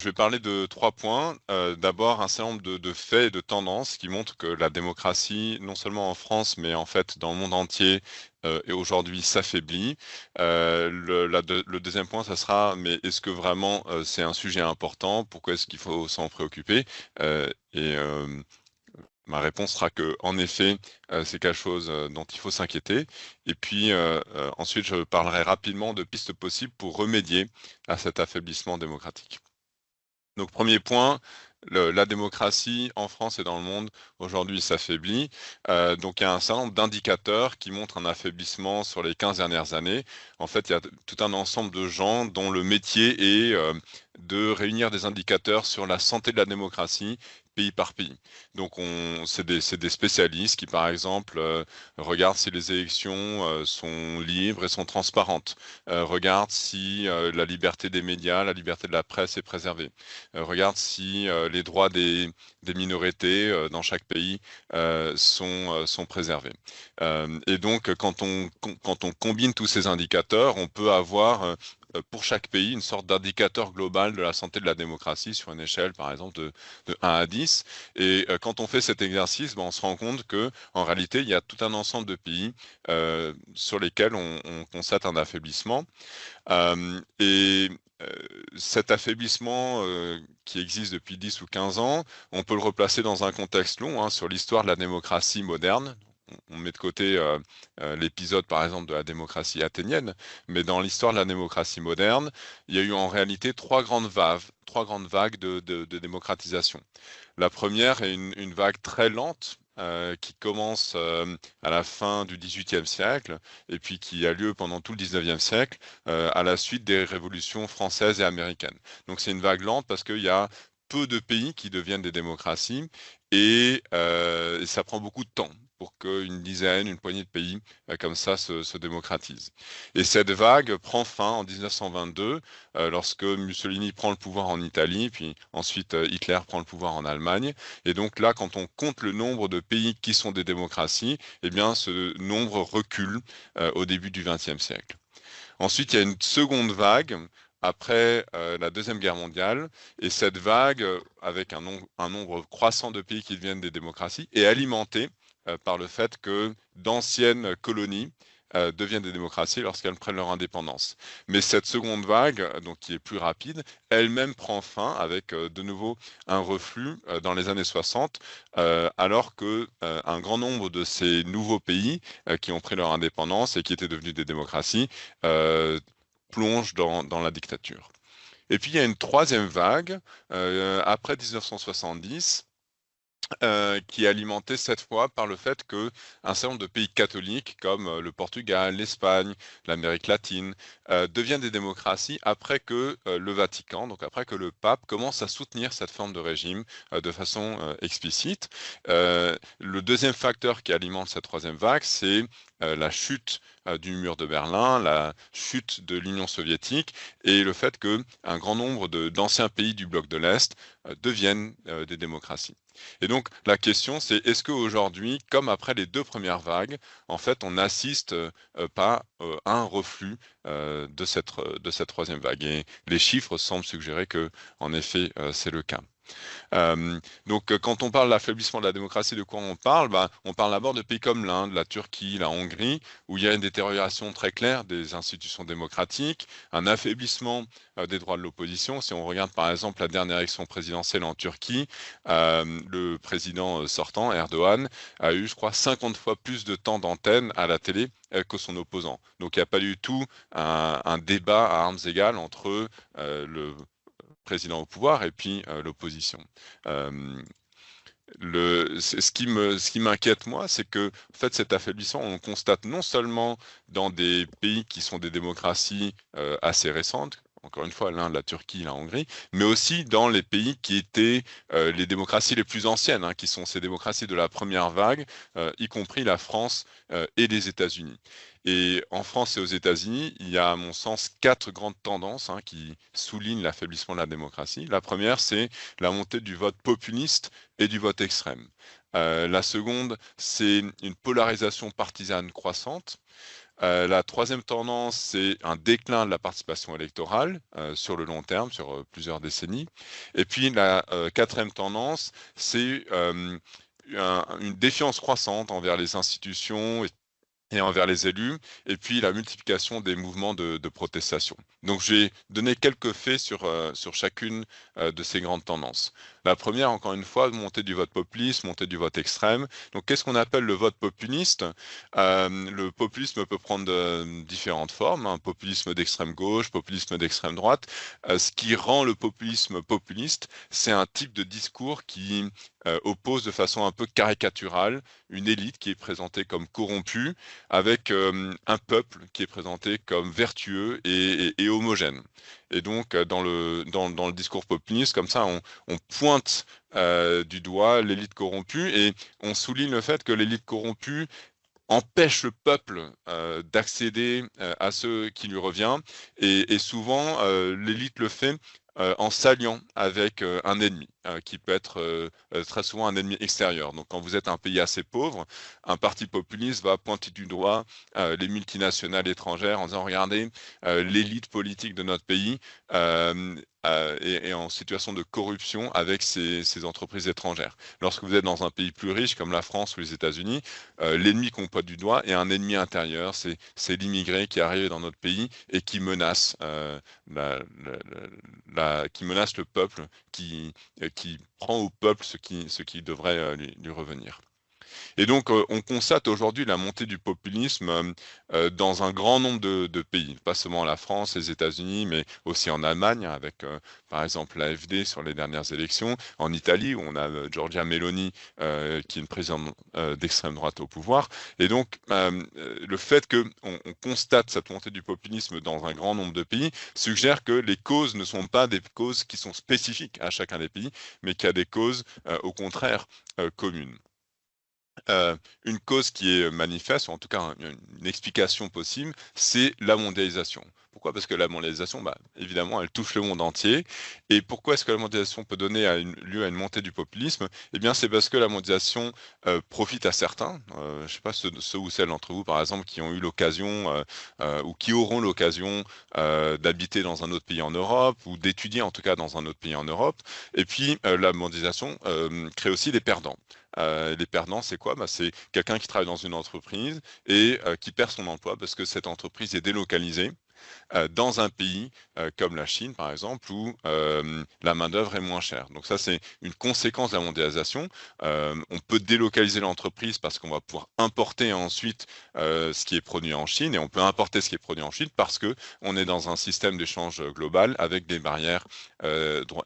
Je vais parler de 3 points. D'abord, un certain nombre de faits et de tendances qui montrent que la démocratie, non seulement en France, mais en fait dans le monde entier, et aujourd'hui s'affaiblit. Le deuxième point, ça sera, mais est-ce que vraiment c'est un sujet important? Pourquoi est-ce qu'il faut s'en préoccuper? Ma réponse sera que, en effet, c'est quelque chose dont il faut s'inquiéter. Et puis ensuite, je parlerai rapidement de pistes possibles pour remédier à cet affaiblissement démocratique. Donc premier point, la démocratie en France et dans le monde aujourd'hui s'affaiblit. Donc il y a un certain nombre d'indicateurs qui montrent un affaiblissement sur les 15 dernières années. En fait, il y a tout un ensemble de gens dont le métier est de réunir des indicateurs sur la santé de la démocratie pays par pays. Donc c'est des spécialistes qui, par exemple, regardent si les élections sont libres et sont transparentes, regardent si la liberté des médias, la liberté de la presse est préservée, regarde si les droits des minorités dans chaque pays sont préservés. Et donc, quand on combine tous ces indicateurs, on peut avoir pour chaque pays une sorte d'indicateur global de la santé de la démocratie sur une échelle, par exemple, de 1 à 10. Et quand on fait cet exercice, ben, on se rend compte que en réalité, il y a tout un ensemble de pays sur lesquels on constate un affaiblissement. Et cet affaiblissement qui existe depuis 10 ou 15 ans, on peut le replacer dans un contexte long, hein, sur l'histoire de la démocratie moderne. On met de côté l'épisode, par exemple, de la démocratie athénienne, mais dans l'histoire de la démocratie moderne, il y a eu en réalité trois grandes vagues de démocratisation. La première est une vague très lente qui commence à la fin du XVIIIe siècle et puis qui a lieu pendant tout le XIXe siècle à la suite des révolutions françaises et américaines. Donc c'est une vague lente parce qu'il y a peu de pays qui deviennent des démocraties et ça prend beaucoup de temps pour qu'une dizaine, une poignée de pays comme ça se démocratisent. Et cette vague prend fin en 1922 lorsque Mussolini prend le pouvoir en Italie, puis ensuite Hitler prend le pouvoir en Allemagne. Et donc là, quand on compte le nombre de pays qui sont des démocraties, eh bien ce nombre recule au début du XXe siècle. Ensuite, il y a une seconde vague après la Deuxième Guerre mondiale, et cette vague, avec un nombre croissant de pays qui deviennent des démocraties, est alimentée par le fait que d'anciennes colonies deviennent des démocraties lorsqu'elles prennent leur indépendance. Mais cette seconde vague, donc qui est plus rapide, elle-même prend fin avec de nouveau un reflux dans les années 60, alors que un grand nombre de ces nouveaux pays qui ont pris leur indépendance et qui étaient devenus des démocraties plongent dans la dictature. Et puis il y a une troisième vague après 1970 qui est alimenté cette fois par le fait que un certain nombre de pays catholiques comme le Portugal, l'Espagne, l'Amérique latine deviennent des démocraties après que le Vatican, donc après que le pape commence à soutenir cette forme de régime de façon explicite. Le deuxième facteur qui alimente cette troisième vague, c'est la chute du mur de Berlin, la chute de l'Union soviétique et le fait qu'un grand nombre d'anciens pays du bloc de l'Est deviennent des démocraties. Et donc la question c'est est-ce qu'aujourd'hui, comme après les deux premières vagues, en fait on assiste pas à un reflux de cette troisième vague. Et les chiffres semblent suggérer que en effet c'est le cas. Donc, quand on parle de l'affaiblissement de la démocratie, de quoi on parle? Ben, on parle d'abord de pays comme l'Inde, la Turquie, la Hongrie, où il y a une détérioration très claire des institutions démocratiques, un affaiblissement des droits de l'opposition. Si on regarde par exemple la dernière élection présidentielle en Turquie, le président sortant, Erdogan, a eu, je crois, 50 fois plus de temps d'antenne à la télé que son opposant. Donc, il n'y a pas du tout un débat à armes égales entre le président au pouvoir et puis l'opposition. Euh, ce qui m'inquiète moi, c'est que en fait cet affaiblissement, on le constate non seulement dans des pays qui sont des démocraties assez récentes, encore une fois l'Inde, la Turquie, la Hongrie, mais aussi dans les pays qui étaient les démocraties les plus anciennes, hein, qui sont ces démocraties de la première vague, y compris la France et les États-Unis. Et en France et aux États-Unis, il y a à mon sens quatre grandes tendances hein, qui soulignent l'affaiblissement de la démocratie. La première, c'est la montée du vote populiste et du vote extrême. La seconde, c'est une polarisation partisane croissante. La troisième tendance, c'est un déclin de la participation électorale, sur le long terme, sur, plusieurs décennies. Et puis la, 4e tendance, c'est, une défiance croissante envers les institutions et envers les élus, et puis la multiplication des mouvements de protestation. Donc j'ai donné quelques faits sur chacune, de ces grandes tendances. La première, encore une fois, montée du vote populiste, montée du vote extrême. Donc qu'est-ce qu'on appelle le vote populiste? Le populisme peut prendre, différentes formes, hein, populisme d'extrême gauche, populisme d'extrême droite. Ce qui rend le populisme populiste, c'est un type de discours qui, oppose de façon un peu caricaturale une élite qui est présentée comme corrompue avec un peuple qui est présenté comme vertueux et homogène. Et donc, dans le discours populiste, comme ça, on pointe du doigt l'élite corrompue et on souligne le fait que l'élite corrompue empêche le peuple d'accéder à ce qui lui revient et souvent l'élite le fait en s'alliant avec un ennemi qui peut être très souvent un ennemi extérieur. Donc quand vous êtes un pays assez pauvre, un parti populiste va pointer du doigt les multinationales étrangères en disant regardez l'élite politique de notre pays est en situation de corruption avec ces entreprises étrangères. Lorsque vous êtes dans un pays plus riche comme la France ou les États-Unis, l'ennemi qu'on pointe du doigt est un ennemi intérieur, c'est l'immigré qui arrive dans notre pays et qui menace, qui menace le peuple, qui prend au peuple ce qui devrait lui revenir. Et donc, on constate aujourd'hui la montée du populisme dans un grand nombre de pays, pas seulement la France, les États-Unis, mais aussi en Allemagne, avec par exemple l'AfD sur les dernières élections, en Italie, où on a Giorgia Meloni, qui est une présidente d'extrême droite au pouvoir. Et donc, le fait qu'on on constate cette montée du populisme dans un grand nombre de pays suggère que les causes ne sont pas des causes qui sont spécifiques à chacun des pays, mais qu'il y a des causes, au contraire, communes. Une cause qui est manifeste, ou en tout cas une explication possible, c'est la mondialisation. Pourquoi? Parce que la mondialisation, bah, évidemment, elle touche le monde entier. Et pourquoi est-ce que la mondialisation peut donner lieu à une montée du populisme? Eh bien, c'est parce que la mondialisation profite à certains. Je ne sais pas ceux ou celles d'entre vous, par exemple, qui ont eu l'occasion ou qui auront l'occasion d'habiter dans un autre pays en Europe ou d'étudier en tout cas dans un autre pays en Europe. Et puis, la mondialisation crée aussi des perdants. Les perdants, c'est quoi? Bah, c'est quelqu'un qui travaille dans une entreprise et qui perd son emploi parce que cette entreprise est délocalisée dans un pays comme la Chine, par exemple, où la main-d'œuvre est moins chère. Donc ça, c'est une conséquence de la mondialisation. On peut délocaliser l'entreprise parce qu'on va pouvoir importer ensuite ce qui est produit en Chine, et on peut importer ce qui est produit en Chine parce que on est dans un système d'échange global avec des barrières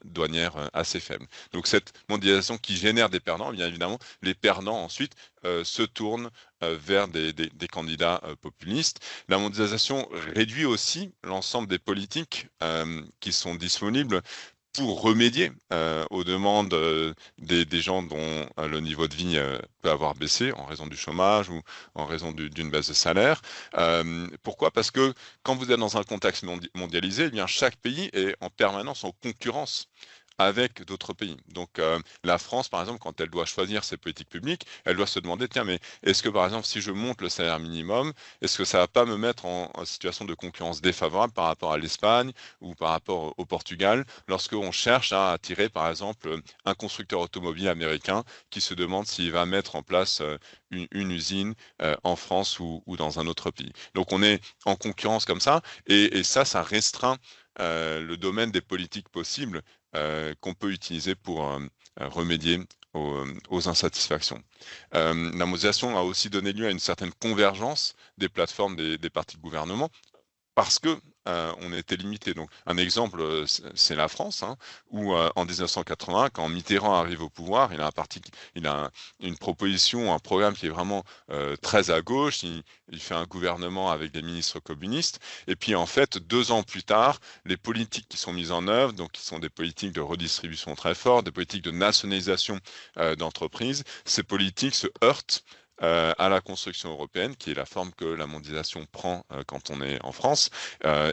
douanières assez faibles. Donc cette mondialisation qui génère des perdants, bien évidemment, les perdants ensuite se tournent vers des candidats populistes. La mondialisation réduit aussi l'ensemble des politiques qui sont disponibles pour remédier aux demandes des gens dont le niveau de vie peut avoir baissé en raison du chômage ou en raison d'une baisse de salaire. Pourquoi? Parce que quand vous êtes dans un contexte mondialisé, eh bien chaque pays est en permanence en concurrence avec d'autres pays. Donc la France, par exemple, quand elle doit choisir ses politiques publiques, elle doit se demander, tiens, mais est-ce que, par exemple, si je monte le salaire minimum, est-ce que ça va pas me mettre en situation de concurrence défavorable par rapport à l'Espagne ou par rapport au Portugal, lorsqu'on cherche à attirer, par exemple, un constructeur automobile américain qui se demande s'il va mettre en place une usine en France ou dans un autre pays. Donc on est en concurrence comme ça, et ça restreint le domaine des politiques possibles qu'on peut utiliser pour remédier aux insatisfactions. La mondialisation a aussi donné lieu à une certaine convergence des plateformes des partis de gouvernement parce que on était limité. Donc un exemple, c'est la France, hein, où en 1980, quand Mitterrand arrive au pouvoir, il a une proposition, un programme qui est vraiment très à gauche. Il fait un gouvernement avec des ministres communistes. Et puis en fait, 2 ans plus tard, les politiques qui sont mises en œuvre, donc qui sont des politiques de redistribution très fortes, des politiques de nationalisation d'entreprises, ces politiques se heurtent à la construction européenne, qui est la forme que la mondialisation prend quand on est en France.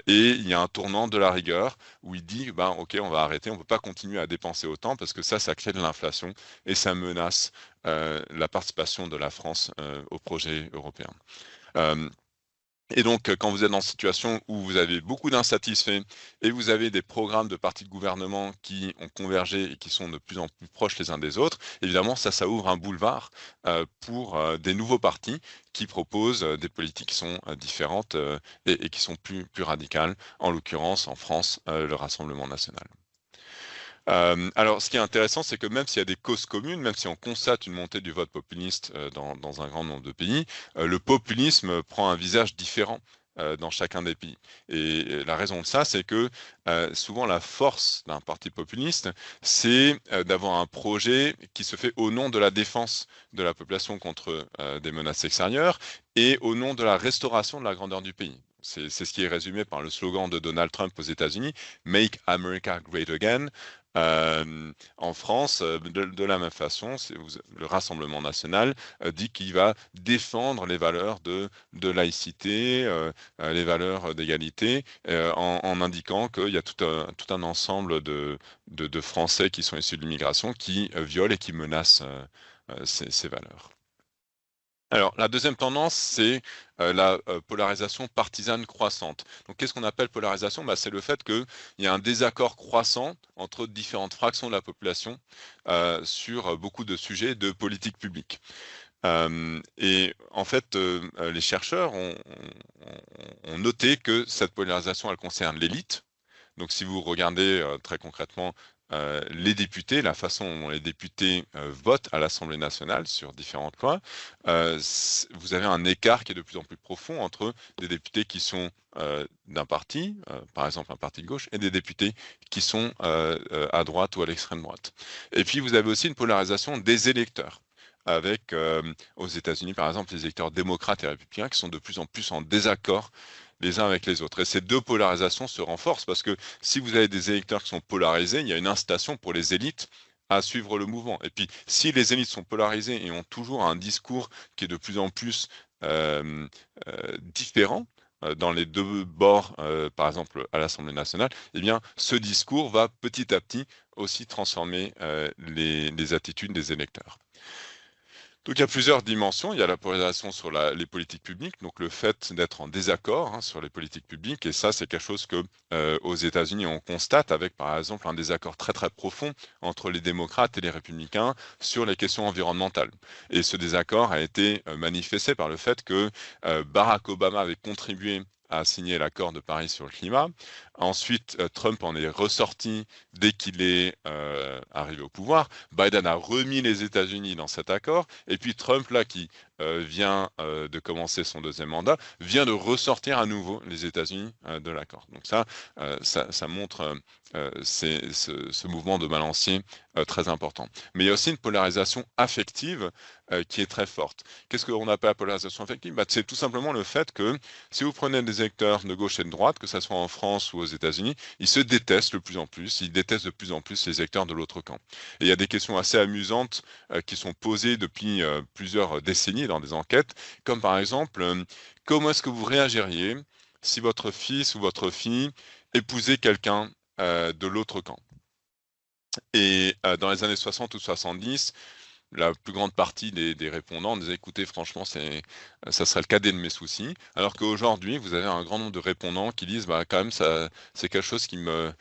Et il y a un tournant de la rigueur où il dit, ben, OK, on va arrêter, on ne peut pas continuer à dépenser autant parce que ça crée de l'inflation et ça menace la participation de la France au projet européen. Euh, Et donc, quand vous êtes dans une situation où vous avez beaucoup d'insatisfaits et vous avez des programmes de partis de gouvernement qui ont convergé et qui sont de plus en plus proches les uns des autres, évidemment, ça ouvre un boulevard pour des nouveaux partis qui proposent des politiques qui sont différentes et qui sont plus radicales. En l'occurrence, en France, le Rassemblement national. Alors, ce qui est intéressant, c'est que même s'il y a des causes communes, même si on constate une montée du vote populiste dans un grand nombre de pays, le populisme prend un visage différent dans chacun des pays. Et la raison de ça, c'est que souvent la force d'un parti populiste, c'est d'avoir un projet qui se fait au nom de la défense de la population contre des menaces extérieures et au nom de la restauration de la grandeur du pays. C'est ce qui est résumé par le slogan de Donald Trump aux États-Unis, Make America Great Again. En France, de la même façon, le Rassemblement national dit qu'il va défendre les valeurs de laïcité, les valeurs d'égalité, en indiquant qu'il y a tout un ensemble de Français qui sont issus de l'immigration qui violent et qui menacent ces valeurs. Alors, la deuxième tendance, c'est la polarisation partisane croissante. Donc, qu'est-ce qu'on appelle polarisation? Bah, c'est le fait qu'il y a un désaccord croissant entre différentes fractions de la population sur beaucoup de sujets de politique publique. Et en fait, les chercheurs ont noté que cette polarisation, elle concerne l'élite. Donc, si vous regardez très concrètement les députés, la façon dont les députés votent à l'Assemblée nationale sur différentes lois, vous avez un écart qui est de plus en plus profond entre des députés qui sont d'un parti, par exemple un parti de gauche, et des députés qui sont à droite ou à l'extrême droite. Et puis, vous avez aussi une polarisation des électeurs avec, aux États-Unis, par exemple, les électeurs démocrates et républicains qui sont de plus en plus en désaccord les uns avec les autres. Et ces deux polarisations se renforcent parce que si vous avez des électeurs qui sont polarisés, il y a une incitation pour les élites à suivre le mouvement. Et puis, si les élites sont polarisées et ont toujours un discours qui est de plus en plus différent, dans les deux bords, par exemple à l'Assemblée nationale, eh bien, ce discours va petit à petit aussi transformer les attitudes des électeurs. Donc il y a plusieurs dimensions. Il y a la polarisation sur les politiques publiques, donc le fait d'être en désaccord sur les politiques publiques. Et ça, c'est quelque chose que aux États-Unis, on constate avec, par exemple, un désaccord très très profond entre les démocrates et les républicains sur les questions environnementales. Et ce désaccord a été manifesté par le fait que Barack Obama avait contribué à signer l'accord de Paris sur le climat. Ensuite, Trump en est ressorti dès qu'il est arrivé au pouvoir. Biden a remis les États-Unis dans cet accord. Et puis Trump, là, qui vient de commencer son deuxième mandat, vient de ressortir à nouveau les États-Unis de l'accord. Donc ça montre ce mouvement de balancier très important. Mais il y a aussi une polarisation affective qui est très forte. Qu'est-ce qu'on appelle la polarisation affective? Bah, c'est tout simplement le fait que si vous prenez des électeurs de gauche et de droite, que ce soit en France ou aux États-Unis, ils se détestent de plus en plus, ils détestent de plus en plus les électeurs de l'autre camp. Et il y a des questions assez amusantes qui sont posées depuis plusieurs décennies dans des enquêtes, comme par exemple, comment est-ce que vous réagiriez si votre fils ou votre fille épousait quelqu'un de l'autre camp? Et dans les années 60 ou 70, la plus grande partie des répondants disaient: «Écoutez, franchement, ça serait le cadet de mes soucis». Alors qu'aujourd'hui, vous avez un grand nombre de répondants qui disent: «Bah, quand même, ça c'est quelque chose qui me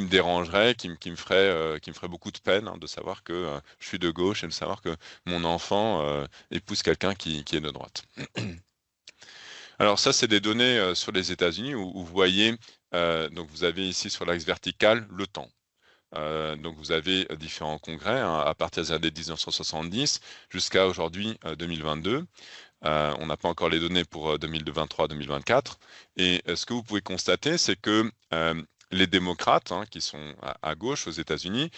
dérangerait, qui me ferait beaucoup de peine, hein, de savoir que, je suis de gauche et de savoir que mon enfant, épouse quelqu'un qui est de droite». Alors ça, c'est des données, sur les États-Unis où vous voyez, donc vous avez ici sur l'axe vertical le temps. Donc vous avez différents congrès, hein, à partir des années 1970 jusqu'à aujourd'hui, 2022. On n'a pas encore les données pour 2023-2024. Et ce que vous pouvez constater, c'est que les démocrates, hein, qui sont à gauche aux États-Unis,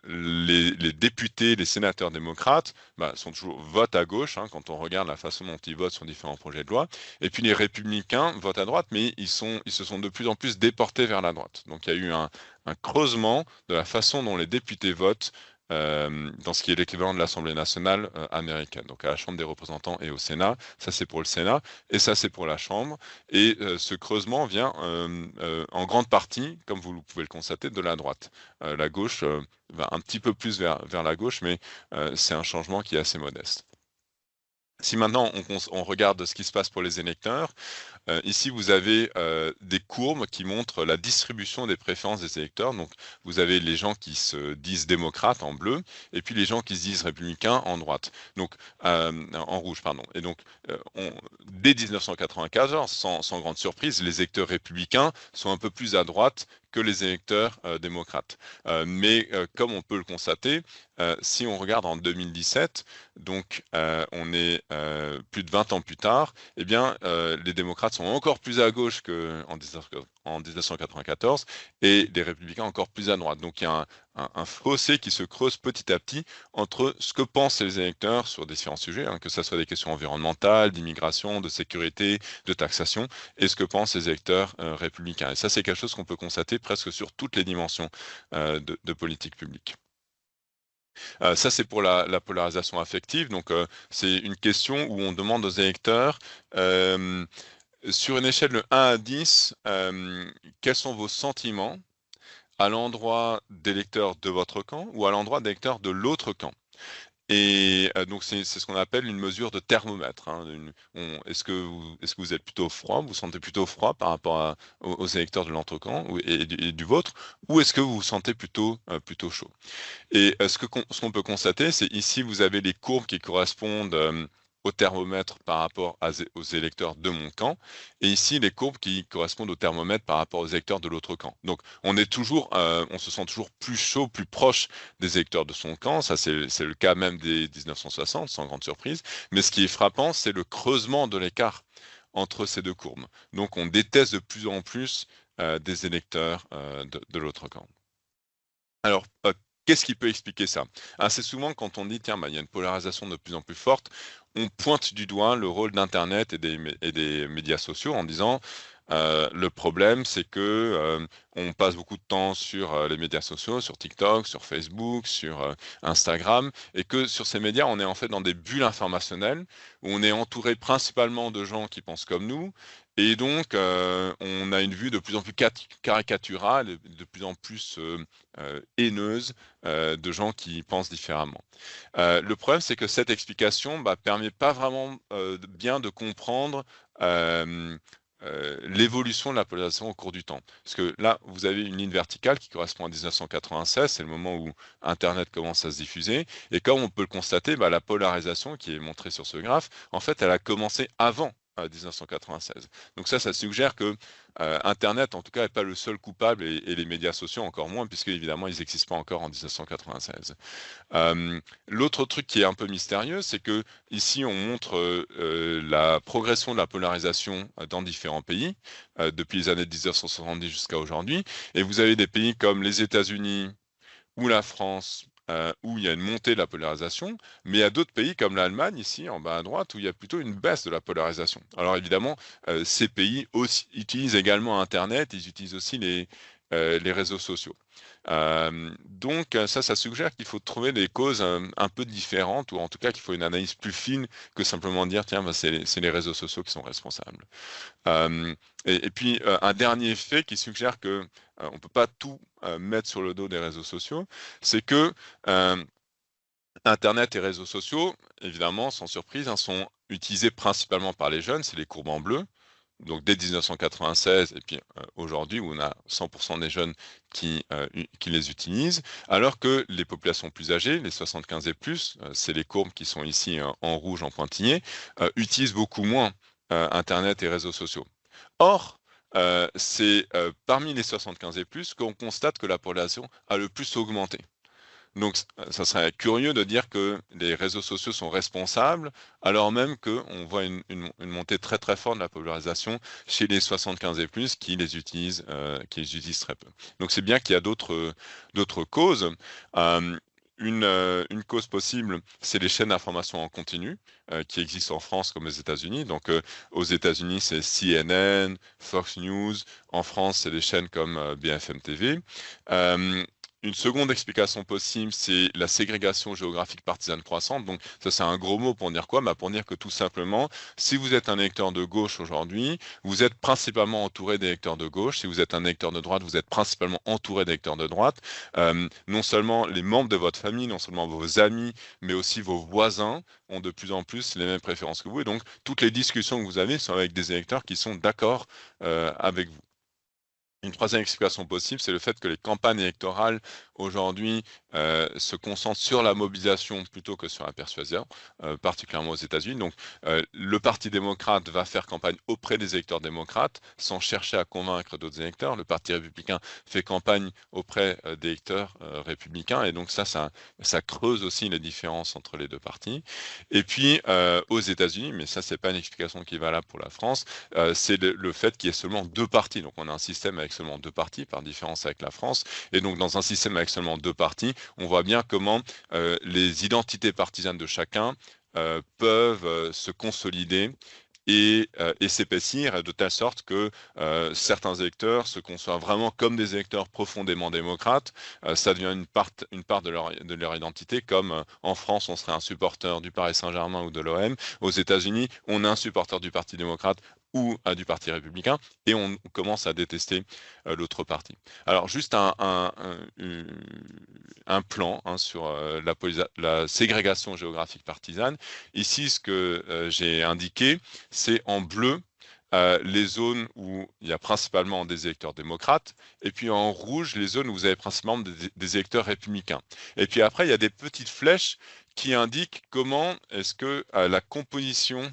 les députés, les sénateurs démocrates, bah, sont toujours votent à gauche, hein, quand on regarde la façon dont ils votent sur différents projets de loi. Et puis les républicains votent à droite, mais ils se sont de plus en plus déportés vers la droite. Donc il y a eu un creusement de la façon dont les députés votent dans ce qui est l'équivalent de l'Assemblée nationale américaine, donc à la Chambre des représentants et au Sénat. Ça, c'est pour le Sénat, et ça, c'est pour la Chambre. Et ce creusement vient en grande partie, comme vous pouvez le constater, de la droite. La gauche va un petit peu plus vers la gauche, mais c'est un changement qui est assez modeste. Si maintenant on regarde ce qui se passe pour les électeurs, ici vous avez, des courbes qui montrent la distribution des préférences des électeurs. Donc vous avez les gens qui se disent démocrates en bleu et puis les gens qui se disent républicains en droite. Donc en rouge pardon et donc, on dès 1994, sans grande surprise, les électeurs républicains sont un peu plus à droite que les électeurs, démocrates. Mais comme on peut le constater, si on regarde en 2017, donc on est, plus de 20 ans plus tard, eh bien, les démocrates sont encore plus à gauche qu'en 1994 et les républicains encore plus à droite. Donc il y a un fossé qui se creuse petit à petit entre ce que pensent les électeurs sur différents sujets, hein, que ce soit des questions environnementales, d'immigration, de sécurité, de taxation, et ce que pensent les électeurs républicains. Et ça, c'est quelque chose qu'on peut constater presque sur toutes les dimensions de politique publique. Ça, c'est pour la polarisation affective. Donc, c'est une question où on demande aux électeurs, hem, sur une échelle de 1 à 10, quels sont vos sentiments à l'endroit des lecteurs de votre camp ou à l'endroit des lecteurs de l'autre camp? Et donc c'est ce qu'on appelle une mesure de thermomètre, hein, est-ce que vous êtes plutôt froid, vous vous sentez plutôt froid par rapport aux électeurs de l'autre camp ou et du vôtre? Ou est-ce que vous vous sentez plutôt chaud? Et ce qu'on peut constater, c'est ici, vous avez les courbes qui correspondent, au thermomètre par rapport aux électeurs de mon camp et ici les courbes qui correspondent au thermomètre par rapport aux électeurs de l'autre camp. Donc on se sent toujours plus chaud, plus proche des électeurs de son camp, ça c'est le cas même dès 1960, sans grande surprise. Mais ce qui est frappant, c'est le creusement de l'écart entre ces 2 courbes. Donc on déteste de plus en plus, des électeurs, de l'autre camp. Alors, qu'est-ce qui peut expliquer ça? Assez souvent quand on dit: «Tiens, bah, il y a une polarisation de plus en plus forte», on pointe du doigt le rôle d'internet et des médias sociaux en disant, «Le problème, c'est que, on passe beaucoup de temps sur, les médias sociaux, sur TikTok, sur Facebook, sur, Instagram et que sur ces médias, on est en fait dans des bulles informationnelles où on est entouré principalement de gens qui pensent comme nous et donc on a une vue de plus en plus caricaturale et de plus en plus, haineuse, de gens qui pensent différemment. Le problème, c'est que cette explication, bah, permet pas vraiment, de bien de comprendre, hem, l'évolution de la polarisation au cours du temps. Parce que là, vous avez une ligne verticale qui correspond à 1996, c'est le moment où internet commence à se diffuser et comme on peut le constater, bah, la polarisation qui est montrée sur ce graphe, en fait, elle a commencé avant, 1996. Donc ça suggère que, internet, en tout cas, est pas le seul coupable et les médias sociaux encore moins puisque évidemment ils n'existent pas encore en 1996. L'autre truc qui est un peu mystérieux, c'est que ici on montre, la progression de la polarisation, dans différents pays, depuis les années 1970 jusqu'à aujourd'hui et vous avez des pays comme les États-Unis ou la France, où il y a une montée de la polarisation, mais il y a d'autres pays comme l'Allemagne ici en bas à droite où il y a plutôt une baisse de la polarisation. Alors évidemment, ces pays aussi utilisent également internet, ils utilisent aussi les réseaux sociaux. Donc ça suggère qu'il faut trouver des causes, un peu différentes ou en tout cas qu'il faut une analyse plus fine que simplement dire: «Tiens, bah, c'est les réseaux sociaux qui sont responsables». Hem et puis, un dernier fait qui suggère que, on ne peut pas tout, mettre sur le dos des réseaux sociaux, c'est que, hem, internet et réseaux sociaux, évidemment, sans surprise, hein, sont utilisés principalement par les jeunes, c'est les courbes en bleu. Donc dès 1996 et puis, aujourd'hui où on a 100 des jeunes qui les utilisent, alors que les populations plus âgées, les 75 et plus, c'est les courbes qui sont ici, en rouge en pointillé, utilisent beaucoup moins, internet et réseaux sociaux. Or, c'est, parmi les 75 et plus qu'on constate que la polarisation a le plus augmenté. Donc ça serait curieux de dire que les réseaux sociaux sont responsables, alors même qu'on voit une montée très, très forte de la polarisation chez les 75 et plus qui les utilisent très peu. Donc c'est bien qu'il y a d'autres causes. Hem, une cause possible, c'est les chaînes d'information en continu, qui existent en France comme aux États-Unis. Donc aux États-Unis, c'est CNN, Fox News. En France, c'est des chaînes comme, BFM TV. Une seconde explication possible, c'est la ségrégation géographique partisane croissante. Donc ça, c'est un gros mot pour dire quoi? Bah, pour dire que tout simplement, si vous êtes un électeur de gauche aujourd'hui, vous êtes principalement entouré d'électeurs de gauche. Si vous êtes un électeur de droite, vous êtes principalement entouré d'électeurs de droite. Non seulement les membres de votre famille, non seulement vos amis, mais aussi vos voisins ont de plus en plus les mêmes préférences que vous. Et donc, toutes les discussions que vous avez sont avec des électeurs qui sont d'accord avec vous. Une troisième explication possible, c'est le fait que les campagnes électorales aujourd'hui se concentrent sur la mobilisation plutôt que sur la persuasion, particulièrement aux États-Unis. Donc, le Parti démocrate va faire campagne auprès des électeurs démocrates sans chercher à convaincre d'autres électeurs. Le Parti républicain fait campagne auprès des électeurs républicains, et donc ça creuse aussi les différences entre les deux partis. Et puis, aux États-Unis, mais ça, c'est pas une explication qui est valable pour la France, c'est le fait qu'il y ait seulement deux partis. Donc, on a un système avec seulement deux partis, par différence avec la France. Et donc, dans un système avec seulement deux partis, on voit bien comment les identités partisanes de chacun peuvent se consolider et s'épaissir de telle sorte que certains électeurs se conçoivent vraiment comme des électeurs profondément démocrates. Ça devient une part de leur identité, comme en France, on serait un supporter du Paris Saint-Germain ou de l'OM. Aux États-Unis, on est un supporter du Parti démocrate ou du Parti républicain, et on commence à détester l'autre parti. Alors, juste un plan sur la ségrégation géographique partisane. Ici, ce que j'ai indiqué, c'est en bleu les zones où il y a principalement des électeurs démocrates, et puis en rouge, les zones où vous avez principalement des électeurs républicains. Et puis après, il y a des petites flèches qui indiquent comment est-ce que la composition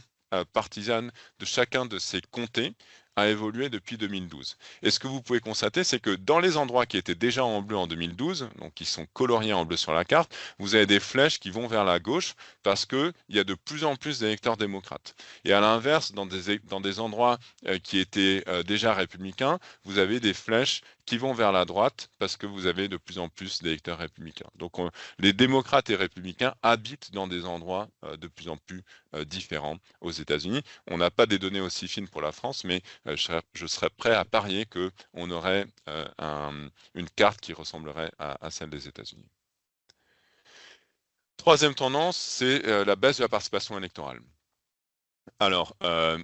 partisane de chacun de ces comtés a évolué depuis 2012. Et ce que vous pouvez constater, c'est que dans les endroits qui étaient déjà en bleu en 2012, donc qui sont coloriés en bleu sur la carte, vous avez des flèches qui vont vers la gauche parce qu'il y a de plus en plus d'électeurs démocrates. Et à l'inverse, dans des endroits qui étaient déjà républicains, vous avez des flèches qui vont vers la droite parce que vous avez de plus en plus d'électeurs républicains. Donc les démocrates et républicains habitent dans des endroits de plus en plus différents aux États-Unis. On n'a pas des données aussi fines pour la France, mais je serais prêt à parier qu'on aurait une carte qui ressemblerait à celle des États-Unis. Troisième tendance, c'est la baisse de la participation électorale. Alors,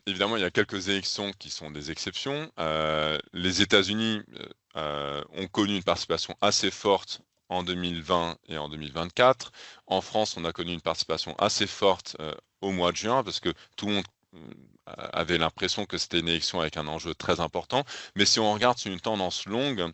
évidemment, il y a quelques élections qui sont des exceptions. Les États-Unis ont connu une participation assez forte en 2020 et en 2024. En France, on a connu une participation assez forte au mois de juin parce que tout le monde avait l'impression que c'était une élection avec un enjeu très important. Mais si on regarde sur une tendance longue,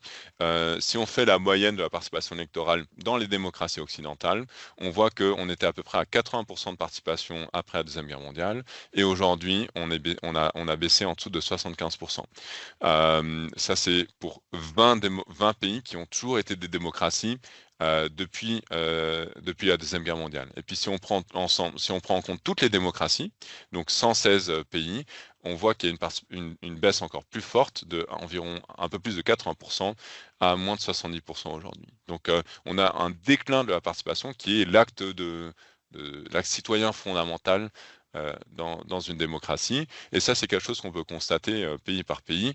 si on fait la moyenne de la participation électorale dans les démocraties occidentales, on voit qu'on était à peu près à 80% de participation après la Deuxième Guerre mondiale, et aujourd'hui, on a baissé en dessous de 75%. Ça, c'est pour 20 pays qui ont toujours été des démocraties depuis la Deuxième Guerre mondiale. Et puis si on prend en compte toutes les démocraties, donc 116 pays, on voit qu'il y a une baisse encore plus forte de environ un peu plus de 80% à moins de 70% aujourd'hui. Donc on a un déclin de la participation qui est l'acte citoyen fondamental dans une démocratie. Et ça, c'est quelque chose qu'on peut constater pays par pays.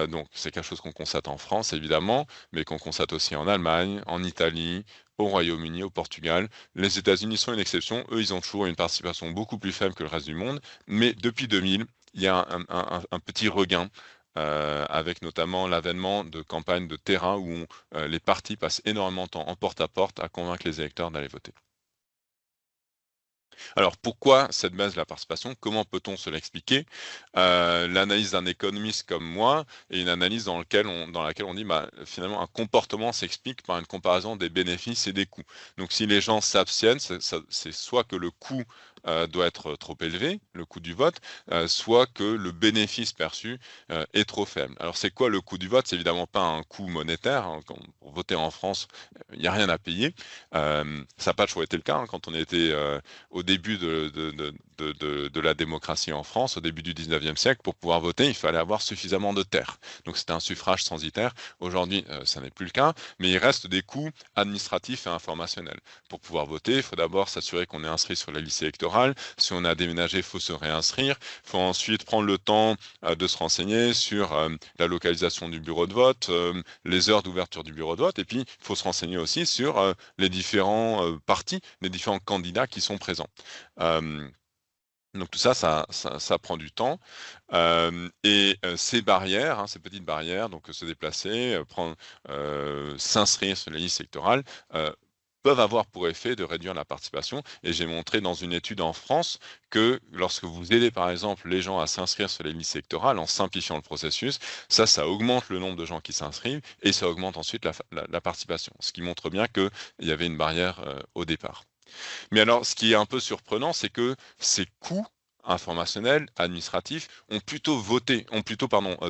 Donc, c'est quelque chose qu'on constate en France, évidemment, mais qu'on constate aussi en Allemagne, en Italie, au Royaume-Uni, au Portugal. Les États-Unis sont une exception. Eux, ils ont toujours une participation beaucoup plus faible que le reste du monde. Mais depuis 2000, il y a un petit regain. Avec notamment l'avènement de campagnes de terrain où les partis passent énormément de temps en porte-à-porte à convaincre les électeurs d'aller voter. Alors pourquoi cette baisse de la participation? Comment peut-on se l'expliquer? L'analyse d'un économiste comme moi est une analyse dans laquelle on dit bah, finalement un comportement s'explique par une comparaison des bénéfices et des coûts. Donc si les gens s'abstiennent, c'est soit que le coût doit être trop élevé, le coût du vote, soit que le bénéfice perçu est trop faible. Alors c'est quoi le coût du vote? C'est évidemment pas un coût monétaire. Hein. Pour voter en France, il n'y a rien à payer. Ça n'a pas toujours été le cas hein, quand on était au début de de la démocratie en France au début du 19e siècle. Pour pouvoir voter, il fallait avoir suffisamment de terres. Donc c'était un suffrage censitaire. Aujourd'hui, ça n'est plus le cas, mais il reste des coûts administratifs et informationnels. Pour pouvoir voter, il faut d'abord s'assurer qu'on est inscrit sur la liste électorale. Si on a déménagé, il faut se réinscrire. Il faut ensuite prendre le temps de se renseigner sur la localisation du bureau de vote, les heures d'ouverture du bureau de vote, et puis il faut se renseigner aussi sur les différents partis, les différents candidats qui sont présents. Donc tout ça, ça prend du temps. Ces barrières, ces petites barrières, donc se déplacer, s'inscrire sur les listes électorales, peuvent avoir pour effet de réduire la participation. Et j'ai montré dans une étude en France que lorsque vous aidez par exemple les gens à s'inscrire sur les listes électorales en simplifiant le processus, ça augmente le nombre de gens qui s'inscrivent et ça augmente ensuite la participation. Ce qui montre bien qu'il y avait une barrière au départ. Mais alors, ce qui est un peu surprenant, c'est que ces coûts informationnels, administratifs, ont plutôt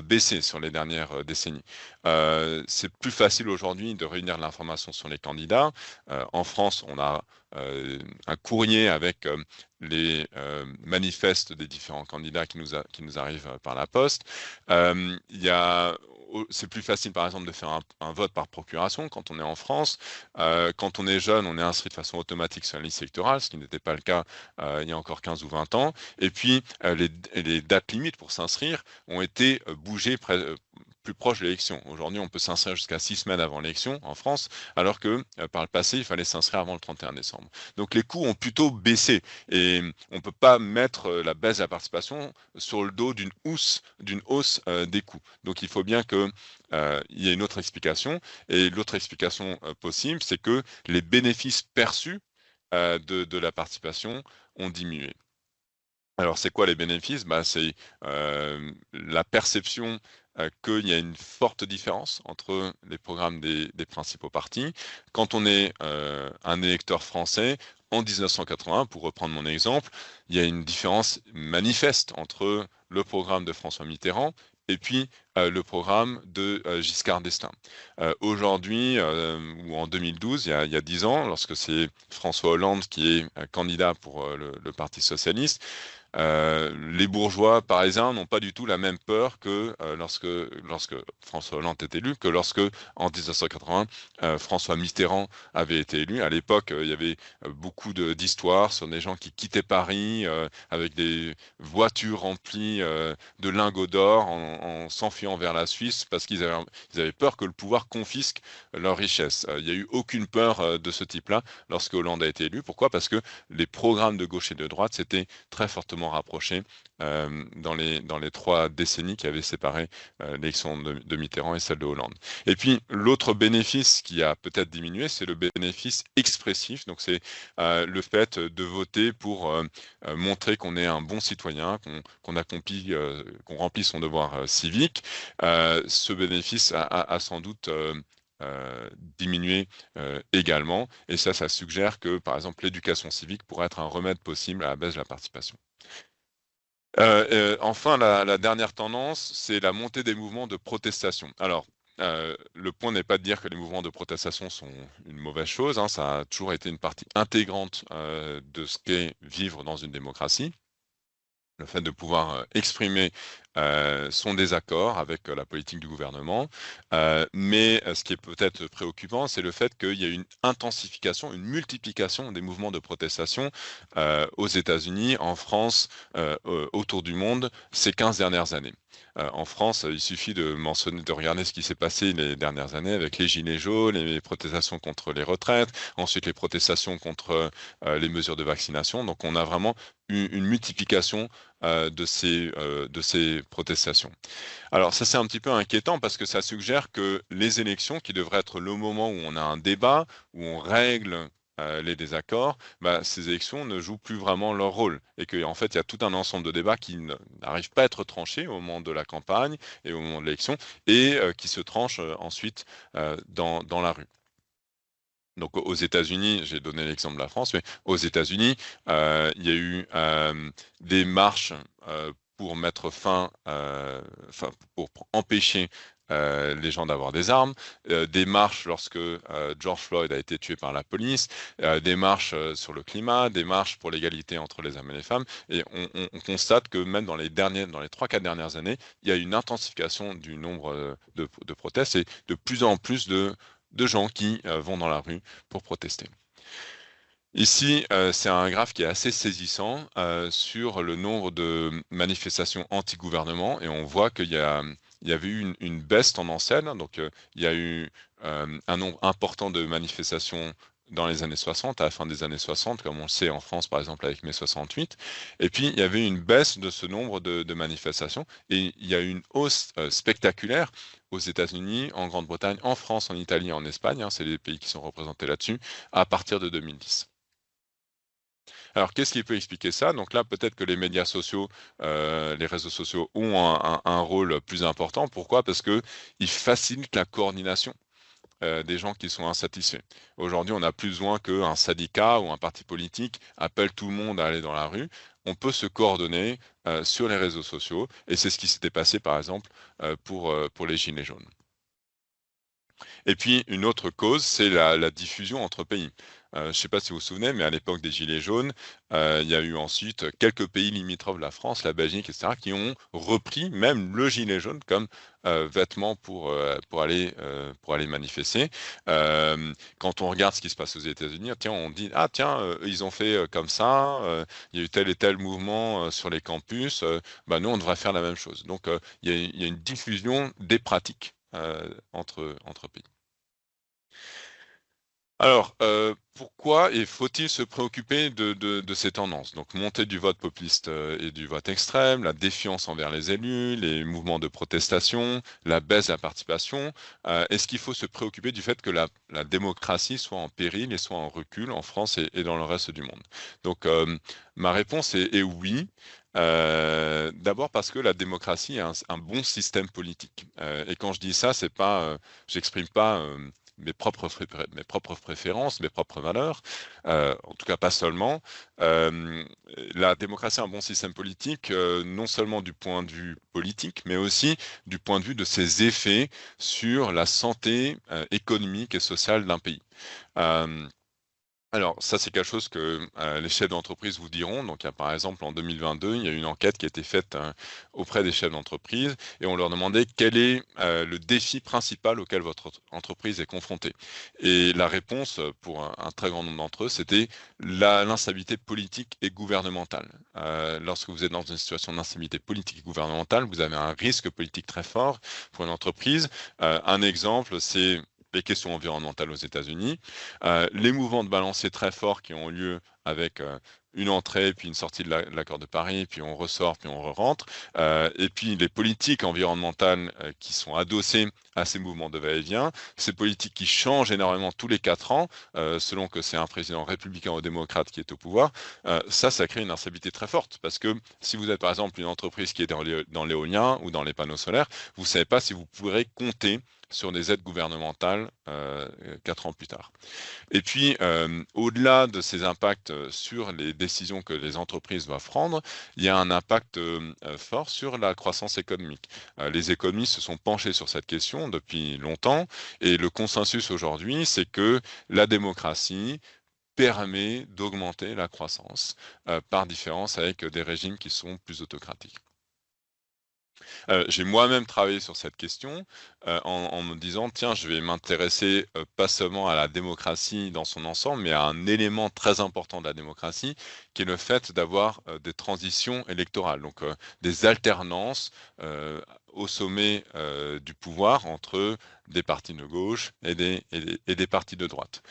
baissé sur les dernières décennies. C'est plus facile aujourd'hui de réunir de l'information sur les candidats. En France, on a un courrier avec les manifestes des différents candidats qui nous arrivent par la poste. C'est plus facile, par exemple, de faire un vote par procuration quand on est en France. Quand on est jeune, on est inscrit de façon automatique sur la liste électorale, ce qui n'était pas le cas il y a encore 15 ou 20 ans. Et puis, les dates limites pour s'inscrire ont été bougées plus proche de l'élection. Aujourd'hui, on peut s'inscrire jusqu'à 6 semaines avant l'élection en France, alors que par le passé, il fallait s'inscrire avant le 31 décembre. Donc les coûts ont plutôt baissé et on ne peut pas mettre la baisse de la participation sur le dos d'une hausse des coûts. Donc il faut bien qu'il y ait une autre explication. Et l'autre explication possible, c'est que les bénéfices perçus de la participation ont diminué. Alors, c'est quoi les bénéfices? C'est la perception qu'il y a une forte différence entre les programmes des principaux partis. Quand on est un électeur français, en 1980, pour reprendre mon exemple, il y a une différence manifeste entre le programme de François Mitterrand et puis le programme de Giscard d'Estaing. Aujourd'hui, ou en 2012, il y a 10 ans, lorsque c'est François Hollande qui est candidat pour le Parti socialiste, les bourgeois parisiens n'ont pas du tout la même peur que lorsque François Hollande est élu, que lorsque, en 1980, François Mitterrand avait été élu. À l'époque, il y avait beaucoup d'histoires sur des gens qui quittaient Paris avec des voitures remplies de lingots d'or en s'enfuyant vers la Suisse parce qu'ils avaient peur que le pouvoir confisque leurs richesses. Il n'y a eu aucune peur de ce type-là lorsque Hollande a été élu. Pourquoi? Parce que les programmes de gauche et de droite s'étaient très fortement rapprochés dans les 3 décennies qui avaient séparé l'élection de Mitterrand et celle de Hollande. Et puis l'autre bénéfice qui a peut-être diminué, c'est le bénéfice expressif. Donc c'est le fait de voter pour montrer qu'on est un bon citoyen, qu'on remplit son devoir civique. Ce bénéfice a sans doute diminuer également. Et ça suggère que, par exemple, l'éducation civique pourrait être un remède possible à la baisse de la participation. Enfin, la dernière tendance, c'est la montée des mouvements de protestation. Alors, le point n'est pas de dire que les mouvements de protestation sont une mauvaise chose, ça a toujours été une partie intégrante de ce qu'est vivre dans une démocratie. Le fait de pouvoir exprimer son désaccord avec la politique du gouvernement. Mais ce qui est peut-être préoccupant, c'est le fait qu'il y a une intensification, une multiplication des mouvements de protestation aux États-Unis, en France, autour du monde, ces 15 dernières années. En France, il suffit de regarder ce qui s'est passé les dernières années avec les gilets jaunes, les protestations contre les retraites, ensuite les protestations contre les mesures de vaccination. Donc on a vraiment une multiplication de ces protestations. Alors ça c'est un petit peu inquiétant parce que ça suggère que les élections, qui devraient être le moment où on a un débat, où on règle les désaccords, ces élections ne jouent plus vraiment leur rôle et qu'en fait il y a tout un ensemble de débats qui n'arrivent pas à être tranchés au moment de la campagne et au moment de l'élection et qui se tranchent ensuite dans la rue. Donc aux États-Unis, j'ai donné l'exemple de la France, mais aux États-Unis, il y a eu des marches pour mettre pour empêcher les gens d'avoir des armes, des marches lorsque George Floyd a été tué par la police, des marches sur le climat, des marches pour l'égalité entre les hommes et les femmes. Et on constate que même dans les 3-4 dernières années, il y a une intensification du nombre de protestes et de plus en plus de gens qui vont dans la rue pour protester. Ici, c'est un graphe qui est assez saisissant sur le nombre de manifestations anti-gouvernement et on voit qu'il y avait eu une baisse tendancielle. Donc, il y a eu un nombre important de manifestations dans les années 60, à la fin des années 60, comme on le sait en France par exemple avec mai 68. Et puis, il y avait une baisse de ce nombre de manifestations et il y a eu une hausse spectaculaire aux États-Unis, en Grande-Bretagne, en France, en Italie, en Espagne, hein, c'est les pays qui sont représentés là-dessus, à partir de 2010. Alors, qu'est-ce qui peut expliquer ça? Donc là, peut-être que les médias sociaux, les réseaux sociaux ont un rôle plus important. Pourquoi? Parce qu'ils facilitent la coordination des gens qui sont insatisfaits. Aujourd'hui, on n'a plus besoin qu'un syndicat ou un parti politique appelle tout le monde à aller dans la rue. On peut se coordonner sur les réseaux sociaux et c'est ce qui s'était passé, par exemple, pour les Gilets jaunes. Et puis une autre cause, c'est la diffusion entre pays. Je ne sais pas si vous vous souvenez, mais à l'époque des gilets jaunes, il y a eu ensuite quelques pays limitrophes de la France, la Belgique et cetera, qui ont repris même le gilet jaune comme, vêtement pour aller manifester. Quand on regarde ce qui se passe aux États-Unis, tiens, on dit: «Ah tiens, ils ont fait, comme ça, il y a eu tel et tel mouvement, sur les campus, bah, nous on devrait faire la même chose». Donc, il y a une diffusion des pratiques entre pays. Alors, pourquoi et faut-il se préoccuper de ces tendances? Donc montée du vote populiste, et du vote extrême, la défiance envers les élus, les mouvements de protestation, la baisse de la participation. Est-ce qu'il faut se préoccuper du fait que la démocratie soit en péril et soit en recul en France et dans le reste du monde? Donc, ma réponse est oui. D'abord parce que la démocratie est un bon système politique. Et quand je dis ça, c'est pas, j'exprime pas, mes propres préférences, mes propres valeurs, en tout cas pas seulement. Hem, la démocratie est un bon système politique, non seulement du point de vue politique, mais aussi du point de vue de ses effets sur la santé, économique et sociale d'un pays. Hem alors ça, c'est quelque chose que, les chefs d'entreprise vous diront. Donc il y a par exemple en 2022, il y a eu une enquête qui a été faite, auprès des chefs d'entreprise et on leur demandait quel est, le défi principal auquel votre entreprise est confrontée. Et la réponse, pour un très grand nombre d'entre eux, c'était l'instabilité politique et gouvernementale. Lorsque vous êtes dans une situation d'instabilité politique et gouvernementale, vous avez un risque politique très fort pour une entreprise. Un exemple, c'est les questions environnementales aux États-Unis. Les mouvements de balancier très forts qui ont lieu avec, une entrée, puis une sortie de l'accord de Paris, puis on ressort, puis on re-rentre, et puis les politiques environnementales, qui sont adossées à ces mouvements de va-et-vient. Ces politiques qui changent énormément tous les 4 ans, selon que c'est un président républicain ou démocrate qui est au pouvoir. Ça crée une instabilité très forte parce que si vous êtes par exemple une entreprise qui est dans l'éolien ou dans les panneaux solaires, vous ne savez pas si vous pourrez compter sur des aides gouvernementales, 4 ans plus tard. Et puis, au-delà de ces impacts, sur les décisions que les entreprises doivent prendre, il y a un impact, fort sur la croissance économique. Les économistes se sont penchés sur cette question depuis longtemps et le consensus aujourd'hui, c'est que la démocratie permet d'augmenter la croissance, par différence avec des régimes qui sont plus autocratiques. J'ai moi-même travaillé sur cette question, en me disant: «Tiens, je vais m'intéresser, pas seulement à la démocratie dans son ensemble, mais à un élément très important de la démocratie, qui est le fait d'avoir, des transitions électorales». Donc, des alternances, au sommet, du pouvoir entre des partis de gauche et des partis de droite.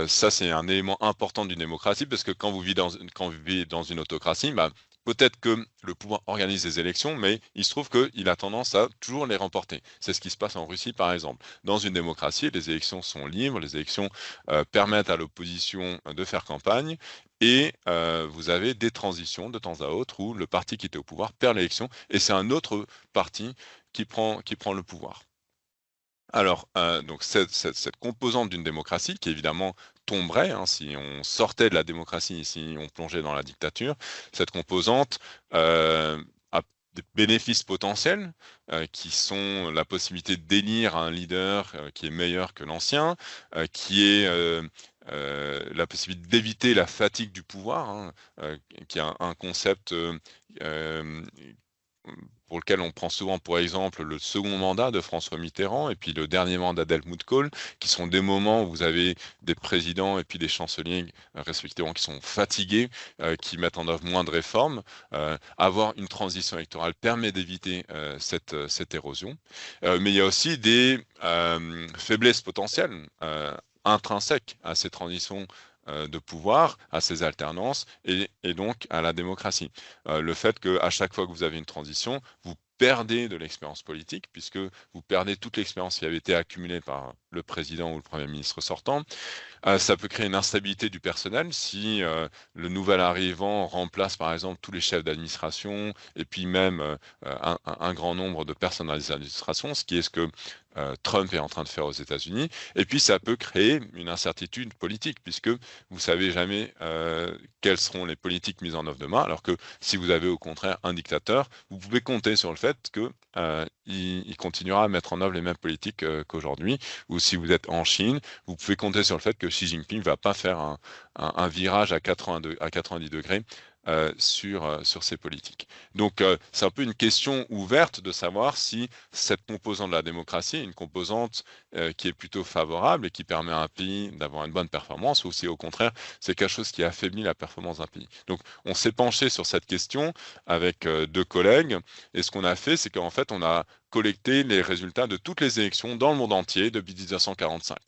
Ça, c'est un élément important d'une démocratie parce que quand vous vivez dans une autocratie, bah, peut-être que le pouvoir organise des élections, mais il se trouve qu'il a tendance à toujours les remporter. C'est ce qui se passe en Russie, par exemple. Dans une démocratie, les élections sont libres, les élections permettent à l'opposition de faire campagne, et vous avez des transitions de temps à autre où le parti qui était au pouvoir perd l'élection, et c'est un autre parti qui prend le pouvoir. Alors, donc cette composante d'une démocratie qui évidemment tomberait, hein, si on sortait de la démocratie et si on plongeait dans la dictature, cette composante, a des bénéfices potentiels, qui sont la possibilité d'élire un leader, qui est meilleur que l'ancien, qui est, la possibilité d'éviter la fatigue du pouvoir, hein, qui est un concept, hem pour lequel on prend souvent pour exemple le second mandat de François Mitterrand et puis le dernier mandat d'Helmut Kohl, qui sont des moments où vous avez des présidents et puis des chanceliers, respectivement qui sont fatigués, qui mettent en œuvre moins de réformes. Avoir une transition électorale permet d'éviter, cette érosion. Mais il y a aussi des, faiblesses potentielles, intrinsèques à ces transitions, de pouvoir, à ces alternances et donc à la démocratie. Le fait qu'à chaque fois que vous avez une transition, vous perdez de l'expérience politique, puisque vous perdez toute l'expérience qui avait été accumulée par le président ou le premier ministre sortant. Ça peut créer une instabilité du personnel si, le nouvel arrivant remplace par exemple tous les chefs d'administration et puis même, un grand nombre de personnes dans les administrations, ce qui est ce que, Trump est en train de faire aux États-Unis. Et puis ça peut créer une incertitude politique puisque vous savez jamais, quelles seront les politiques mises en œuvre demain. Alors que si vous avez au contraire un dictateur, vous pouvez compter sur le fait que, il continuera à mettre en œuvre les mêmes politiques, qu'aujourd'hui. Ou si vous êtes en Chine, vous pouvez compter sur le fait que Xi Jinping va pas faire un virage à 90 degrés sur ces politiques. Donc c'est un peu une question ouverte de savoir si cette composante de la démocratie est une composante qui est plutôt favorable et qui permet à un pays d'avoir une bonne performance ou si au contraire c'est quelque chose qui affaiblit la performance d'un pays. Donc on s'est penché sur cette question avec deux collègues et ce qu'on a fait c'est qu'en fait on a collecté les résultats de toutes les élections dans le monde entier depuis 1945.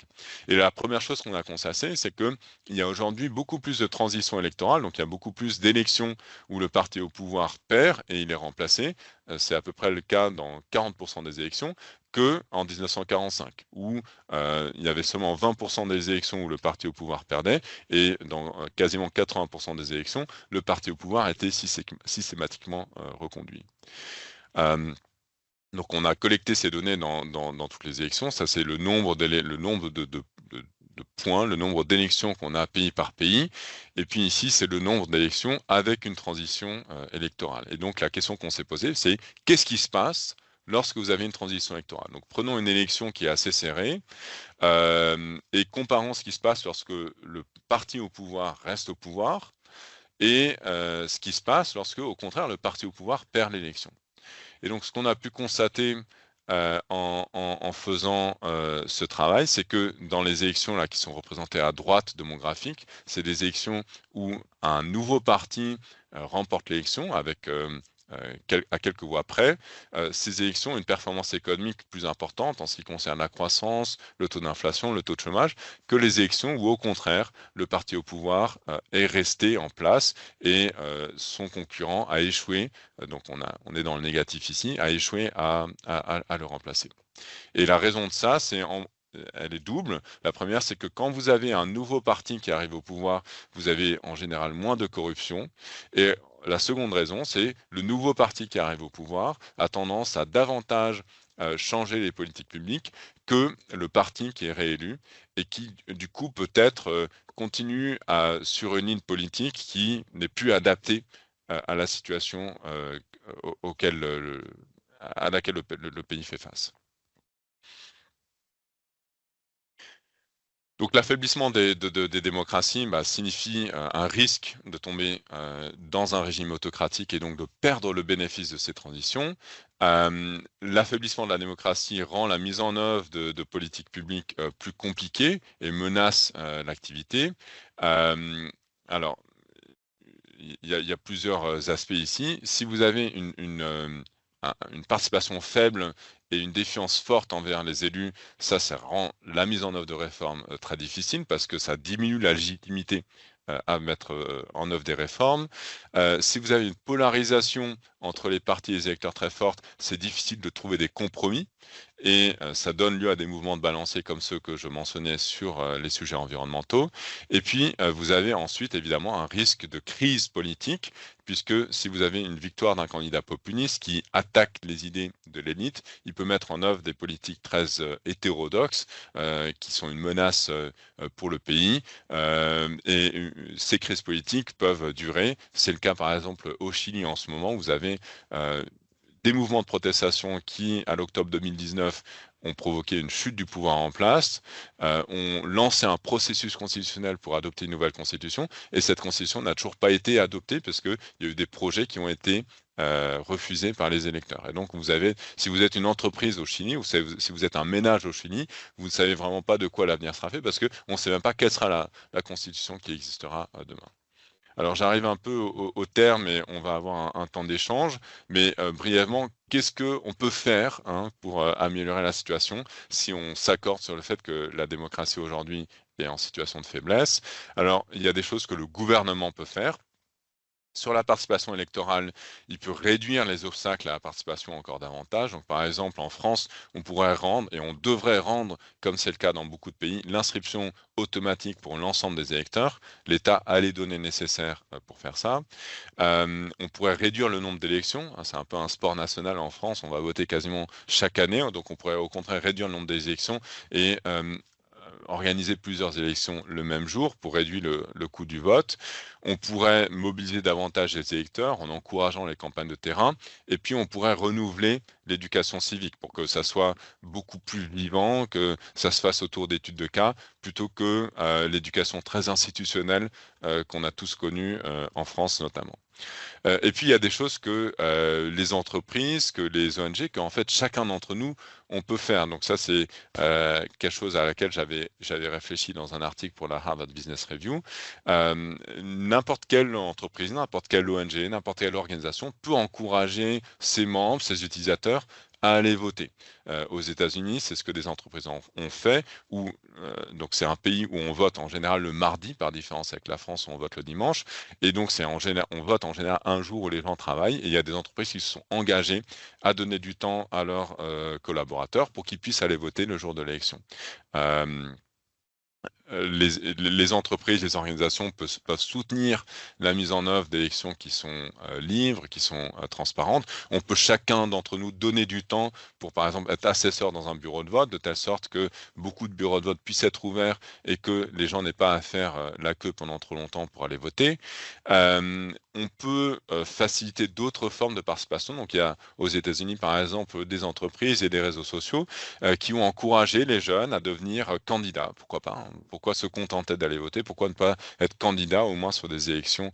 Et la première chose qu'on a constatée, c'est qu'il y a aujourd'hui beaucoup plus de transitions électorales, donc il y a beaucoup plus d'élections où le parti au pouvoir perd et il est remplacé. C'est à peu près le cas dans 40% des élections qu'en 1945, où il y avait seulement 20% des élections où le parti au pouvoir perdait, et dans quasiment 80% des élections, le parti au pouvoir était systématiquement reconduit. Donc on a collecté ces données dans toutes les élections. Ça, c'est le nombre de points, le nombre d'élections qu'on a pays par pays. Et puis ici, c'est le nombre d'élections avec une transition électorale. Et donc la question qu'on s'est posée, c'est qu'est-ce qui se passe lorsque vous avez une transition électorale? Donc prenons une élection qui est assez serrée et comparons ce qui se passe lorsque le parti au pouvoir reste au pouvoir et ce qui se passe lorsque, au contraire, le parti au pouvoir perd l'élection. Et donc, ce qu'on a pu constater en faisant ce travail, c'est que dans les élections là, qui sont représentées à droite de mon graphique, c'est des élections où un nouveau parti remporte l'élection avec à quelques voix près. Ces élections ont une performance économique plus importante en ce qui concerne la croissance, le taux d'inflation, le taux de chômage, que les élections où, au contraire, le parti au pouvoir est resté en place et son concurrent a échoué, donc on est dans le négatif ici, a échoué à le remplacer. Et la raison de ça, elle est double. La première, c'est que quand vous avez un nouveau parti qui arrive au pouvoir, vous avez en général moins de corruption. Et la seconde raison, c'est le nouveau parti qui arrive au pouvoir a tendance à davantage changer les politiques publiques que le parti qui est réélu et qui, du coup, peut-être continue sur une ligne politique qui n'est plus adaptée à la situation à laquelle le pays fait face. Donc l'affaiblissement des démocraties signifie un risque de tomber dans un régime autocratique et donc de perdre le bénéfice de ces transitions. L'affaiblissement de la démocratie rend la mise en œuvre de politiques publiques plus compliquée et menace l'activité. Euh, alors, il y a plusieurs aspects ici. Si vous avez une participation faible et une défiance forte envers les élus, ça rend la mise en œuvre de réformes très difficile parce que ça diminue la légitimité à mettre en œuvre des réformes. Si vous avez une polarisation entre les partis et les électeurs très forte, c'est difficile de trouver des compromis et ça donne lieu à des mouvements de balancier comme ceux que je mentionnais sur les sujets environnementaux. Et puis, vous avez ensuite évidemment un risque de crise politique, puisque si vous avez une victoire d'un candidat populiste qui attaque les idées de l'élite, il peut mettre en œuvre des politiques très hétérodoxes qui sont une menace pour le pays. Et ces crises politiques peuvent durer. C'est le cas par exemple au Chili en ce moment. Vous avez des mouvements de protestation qui, à l'octobre 2019, ont provoqué une chute du pouvoir en place, ont lancé un processus constitutionnel pour adopter une nouvelle constitution, et cette constitution n'a toujours pas été adoptée parce qu'il y a eu des projets qui ont été refusés par les électeurs. Et donc, si vous êtes une entreprise au Chili, ou si vous êtes un ménage au Chili, vous ne savez vraiment pas de quoi l'avenir sera fait parce qu'on ne sait même pas quelle sera la constitution qui existera demain. Alors j'arrive un peu au terme et on va avoir un temps d'échange, mais brièvement, qu'est-ce qu'on peut faire pour améliorer la situation si on s'accorde sur le fait que la démocratie aujourd'hui est en situation de faiblesse? Alors il y a des choses que le gouvernement peut faire. Sur la participation électorale, il peut réduire les obstacles à la participation encore davantage. Donc, par exemple, en France, on pourrait rendre, et on devrait rendre, comme c'est le cas dans beaucoup de pays, l'inscription automatique pour l'ensemble des électeurs. L'État a les données nécessaires pour faire ça. On pourrait réduire le nombre d'élections. C'est un peu un sport national en France. On va voter quasiment chaque année. Donc, on pourrait au contraire réduire le nombre des élections et organiser plusieurs élections le même jour pour réduire le coût du vote. On pourrait mobiliser davantage les électeurs en encourageant les campagnes de terrain. Et puis, on pourrait renouveler l'éducation civique pour que ça soit beaucoup plus vivant, que ça se fasse autour d'études de cas, plutôt que l'éducation très institutionnelle qu'on a tous connue en France notamment. Et puis, il y a des choses que les entreprises, que les ONG, qu'en fait, chacun d'entre nous, on peut faire. Donc ça, c'est quelque chose à laquelle j'avais réfléchi dans un article pour la Harvard Business Review. N'importe quelle entreprise, n'importe quelle ONG, n'importe quelle organisation peut encourager ses membres, ses utilisateurs à aller voter. Aux États-Unis, c'est ce que des entreprises ont fait, donc c'est un pays où on vote en général le mardi, par différence avec la France où on vote le dimanche, et donc on vote en général un jour où les gens travaillent, et il y a des entreprises qui se sont engagées à donner du temps à leurs collaborateurs pour qu'ils puissent aller voter le jour de l'élection. Les entreprises, les organisations peuvent soutenir la mise en œuvre d'élections qui sont libres, qui sont transparentes. On peut chacun d'entre nous donner du temps pour, par exemple, être assesseur dans un bureau de vote, de telle sorte que beaucoup de bureaux de vote puissent être ouverts et que les gens n'aient pas à faire la queue pendant trop longtemps pour aller voter. On peut faciliter d'autres formes de participation. Donc, il y a aux États-Unis, par exemple, des entreprises et des réseaux sociaux qui ont encouragé les jeunes à devenir candidats. Pourquoi pas? Pourquoi se contenter d'aller voter? Pourquoi ne pas être candidat au moins sur des élections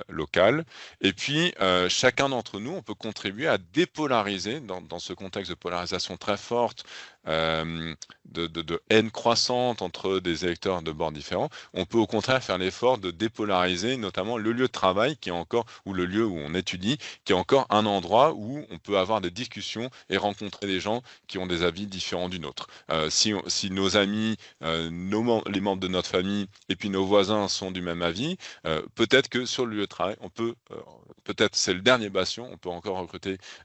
locales? Et puis, chacun d'entre nous, on peut contribuer à dépolariser dans ce contexte de polarisation très forte, de haine croissante entre des électeurs de bords différents. On peut au contraire faire l'effort de dépolariser notamment le lieu de travail ou le lieu où on étudie, qui est encore un endroit où on peut avoir des discussions et rencontrer des gens qui ont des avis différents du nôtre. Si nos amis, les membres de notre famille et puis nos voisins sont du même avis, peut-être que sur le lieu de travail, peut-être c'est le dernier bastion, on peut encore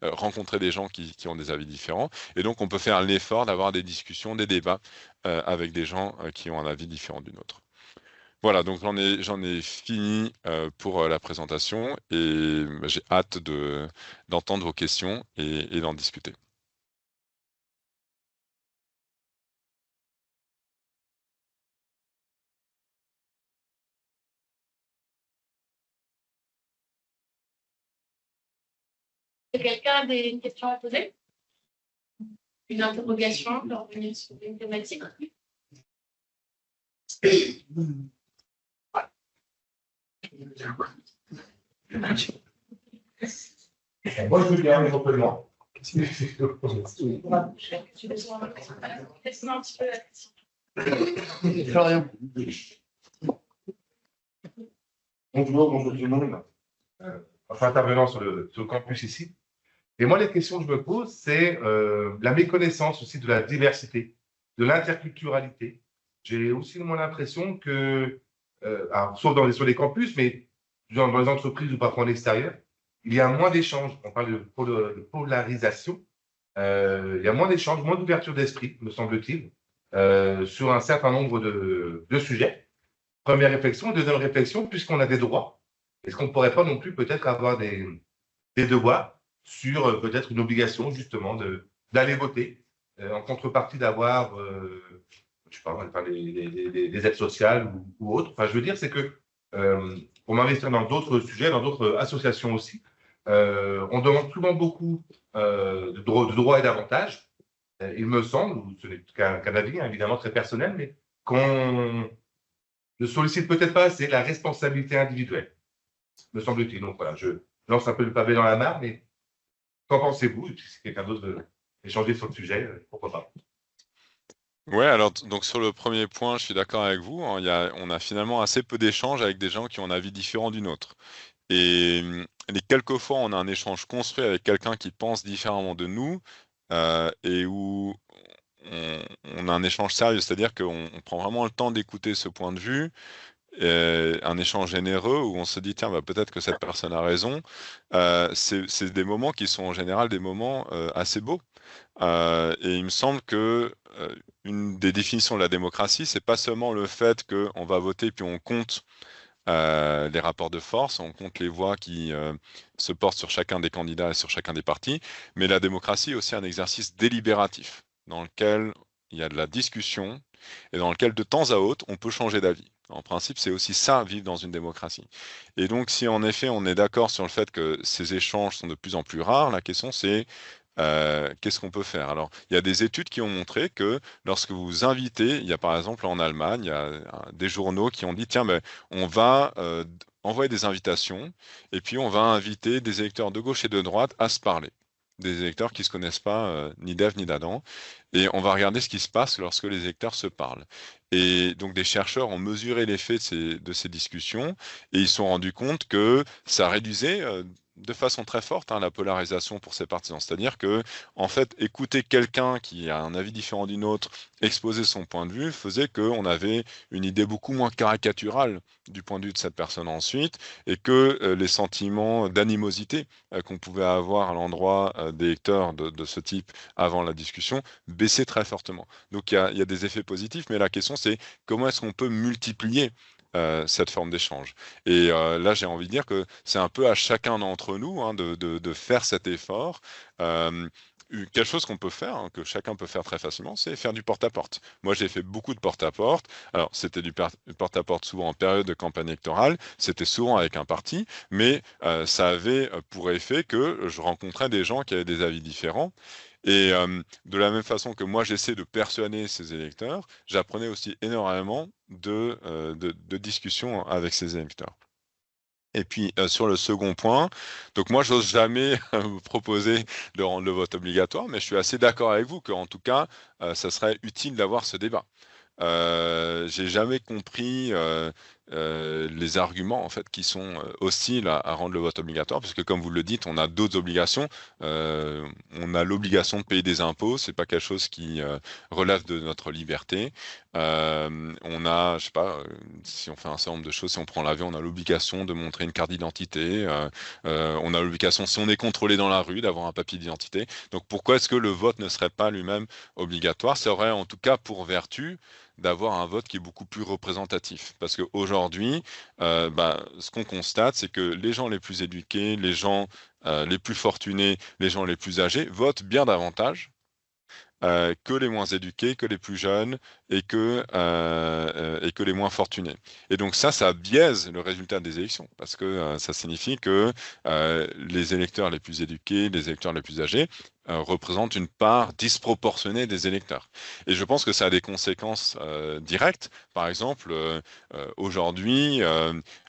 rencontrer des gens qui ont des avis différents, et donc on peut faire l'effort d'avoir des discussions, des débats avec des gens qui ont un avis différent du nôtre. Voilà, donc j'en ai fini pour la présentation, et j'ai hâte d'entendre vos questions et d'en discuter. Quelqu'un a des questions à poser? Une interrogation pour revenir sur une thématique? Moi, je veux bien, éventuellement. Florian. Bonjour tout le monde. Enfin, intervenant sur le campus ici. Et moi, les questions que je me pose, c'est la méconnaissance aussi de la diversité, de l'interculturalité. J'ai aussi l'impression que, alors, sauf sur les campus, mais dans les entreprises ou parfois en extérieur, il y a moins d'échanges. On parle de polarisation. Il y a moins d'échanges, moins d'ouverture d'esprit, me semble-t-il, sur un certain nombre de sujets. Première réflexion. Deuxième réflexion, puisqu'on a des droits, est-ce qu'on ne pourrait pas non plus peut-être avoir des devoirs sur peut-être une obligation justement d'aller voter en contrepartie d'avoir, je sais pas, enfin, des aides sociales ou autres. Enfin, je veux dire, c'est que pour m'investir dans d'autres sujets, dans d'autres associations aussi, on demande souvent beaucoup de droits et d'avantages. Il me semble, ce n'est qu'un avis, hein, évidemment très personnel, mais qu'on ne sollicite peut-être pas assez la responsabilité individuelle, me semble-t-il. Donc voilà, je lance un peu le pavé dans la mare, mais qu'en pensez-vous? Si quelqu'un d'autre veut échanger sur le sujet, pourquoi pas? Ouais, alors donc sur le premier point, je suis d'accord avec vous, hein, on a finalement assez peu d'échanges avec des gens qui ont un avis différent du nôtre. Et les quelques fois, on a un échange construit avec quelqu'un qui pense différemment de nous, et où on a un échange sérieux. C'est-à-dire qu'on prend vraiment le temps d'écouter ce point de vue, un échange généreux où on se dit: «Tiens, bah, peut-être que cette personne a raison». C'est des moments qui sont en général des moments, assez beaux. Et il me semble que, une des définitions de la démocratie, c'est pas seulement le fait qu'on va voter puis on compte les rapports de force, on compte les voix qui se portent sur chacun des candidats et sur chacun des partis, mais la démocratie est aussi un exercice délibératif dans lequel il y a de la discussion et dans lequel de temps à autre on peut changer d'avis. En principe, c'est aussi ça, vivre dans une démocratie. Et donc, si en effet on est d'accord sur le fait que ces échanges sont de plus en plus rares, la question c'est qu'est-ce qu'on peut faire? Alors, il y a des études qui ont montré que lorsque vous invitez, il y a par exemple en Allemagne, il y a des journaux qui ont dit: «Tiens, ben, on va, envoyer des invitations et puis on va inviter des électeurs de gauche et de droite à se parler». Des électeurs qui ne se connaissent pas, ni d'Ève ni d'Adam, et on va regarder ce qui se passe lorsque les électeurs se parlent. Et donc des chercheurs ont mesuré l'effet de ces discussions et ils se sont rendus compte que ça réduisait, de façon très forte, hein, la polarisation pour ces partisans. C'est-à-dire que, en fait, écouter quelqu'un qui a un avis différent du nôtre, exposer son point de vue, faisait qu'on avait une idée beaucoup moins caricaturale du point de vue de cette personne ensuite, et que les sentiments d'animosité qu'on pouvait avoir à l'endroit des lecteurs de ce type avant la discussion baissaient très fortement. Donc il y a des effets positifs, mais la question c'est comment est-ce qu'on peut multiplier cette forme d'échange. Et là, j'ai envie de dire que c'est un peu à chacun d'entre nous, hein, de faire cet effort. Quelque chose qu'on peut faire, hein, que chacun peut faire très facilement, c'est faire du porte-à-porte. Moi, j'ai fait beaucoup de porte-à-porte. Alors, c'était du porte-à-porte souvent en période de campagne électorale, c'était souvent avec un parti, mais ça avait pour effet que je rencontrais des gens qui avaient des avis différents. Et de la même façon que moi, j'essaie de persuader ces électeurs, j'apprenais aussi énormément de discussions avec ces électeurs. Et puis, sur le second point, donc moi, j'ose jamais vous proposer de rendre le vote obligatoire, mais je suis assez d'accord avec vous qu'en tout cas, ça serait utile d'avoir ce débat. J'ai jamais compris, les arguments en fait qui sont, hostiles à rendre le vote obligatoire, puisque comme vous le dites, on a d'autres obligations. On a l'obligation de payer des impôts, c'est pas quelque chose qui, relève de notre liberté. On a, je sais pas, si on fait un certain nombre de choses, si on prend l'avion, on a l'obligation de montrer une carte d'identité, on a l'obligation, si on est contrôlé dans la rue, d'avoir un papier d'identité. Donc pourquoi est-ce que le vote ne serait pas lui-même obligatoire? Ça aurait en tout cas pour vertu d'avoir un vote qui est beaucoup plus représentatif. Parce qu'aujourd'hui, ce qu'on constate, c'est que les gens les plus éduqués, les gens les plus fortunés, les gens les plus âgés votent bien davantage que les moins éduqués, que les plus jeunes et que les moins fortunés. Et donc ça biaise le résultat des élections, parce que ça signifie que les électeurs les plus éduqués, les électeurs les plus âgés représentent une part disproportionnée des électeurs. Et je pense que ça a des conséquences directes. Par exemple, aujourd'hui,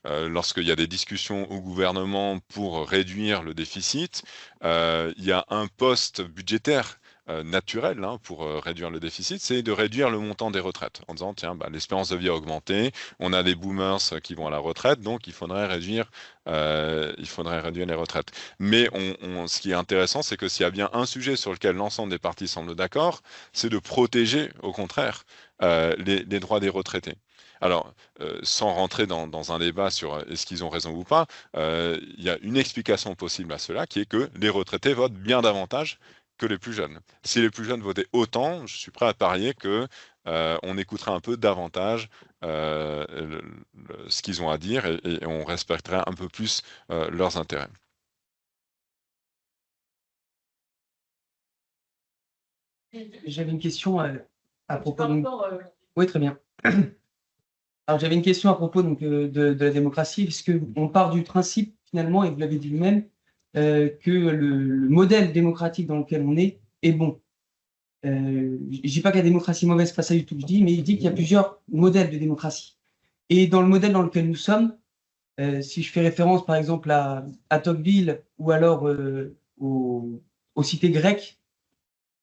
lorsqu'il y a des discussions au gouvernement pour réduire le déficit, il y a un poste budgétaire naturel, hein, pour réduire le déficit, c'est de réduire le montant des retraites en disant tiens, l'espérance de vie a augmenté, on a des boomers qui vont à la retraite, donc il faudrait réduire les retraites. Mais ce qui est intéressant, c'est que s'il y a bien un sujet sur lequel l'ensemble des partis semblent d'accord, c'est de protéger au contraire les droits des retraités. Alors, sans rentrer dans un débat sur est-ce qu'ils ont raison ou pas, il y a une explication possible à cela, qui est que les retraités votent bien davantage que les plus jeunes. Si les plus jeunes votaient autant, je suis prêt à parier que on écouterait un peu davantage ce qu'ils ont à dire et on respecterait un peu plus leurs intérêts. J'avais une question à propos. Oui, très bien. Alors, j'avais une question à propos donc, de la démocratie, puisque on part du principe, finalement, et vous l'avez dit vous-même, que le modèle démocratique dans lequel on est bon. Je ne dis pas que la démocratie est mauvaise, c'est pas ça du tout que je dis, mais il dit qu'il y a plusieurs modèles de démocratie. Et dans le modèle dans lequel nous sommes, si je fais référence par exemple à Tocqueville ou alors aux cités grecques,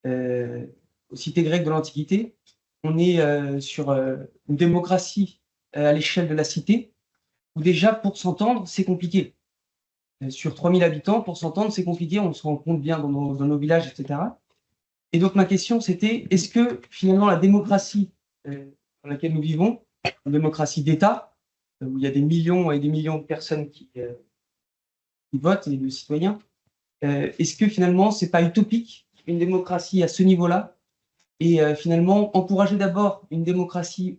de l'Antiquité, on est sur une démocratie à l'échelle de la cité, où déjà pour s'entendre, c'est compliqué. Sur 3000 habitants, pour s'entendre, c'est compliqué, on se rend compte bien dans nos villages, etc. Et donc ma question, c'était, est-ce que finalement la démocratie dans laquelle nous vivons, une démocratie d'État, où il y a des millions et des millions de personnes qui votent, et de citoyens, est-ce que finalement, c'est pas utopique, une démocratie à ce niveau-là, et finalement, encourager d'abord une démocratie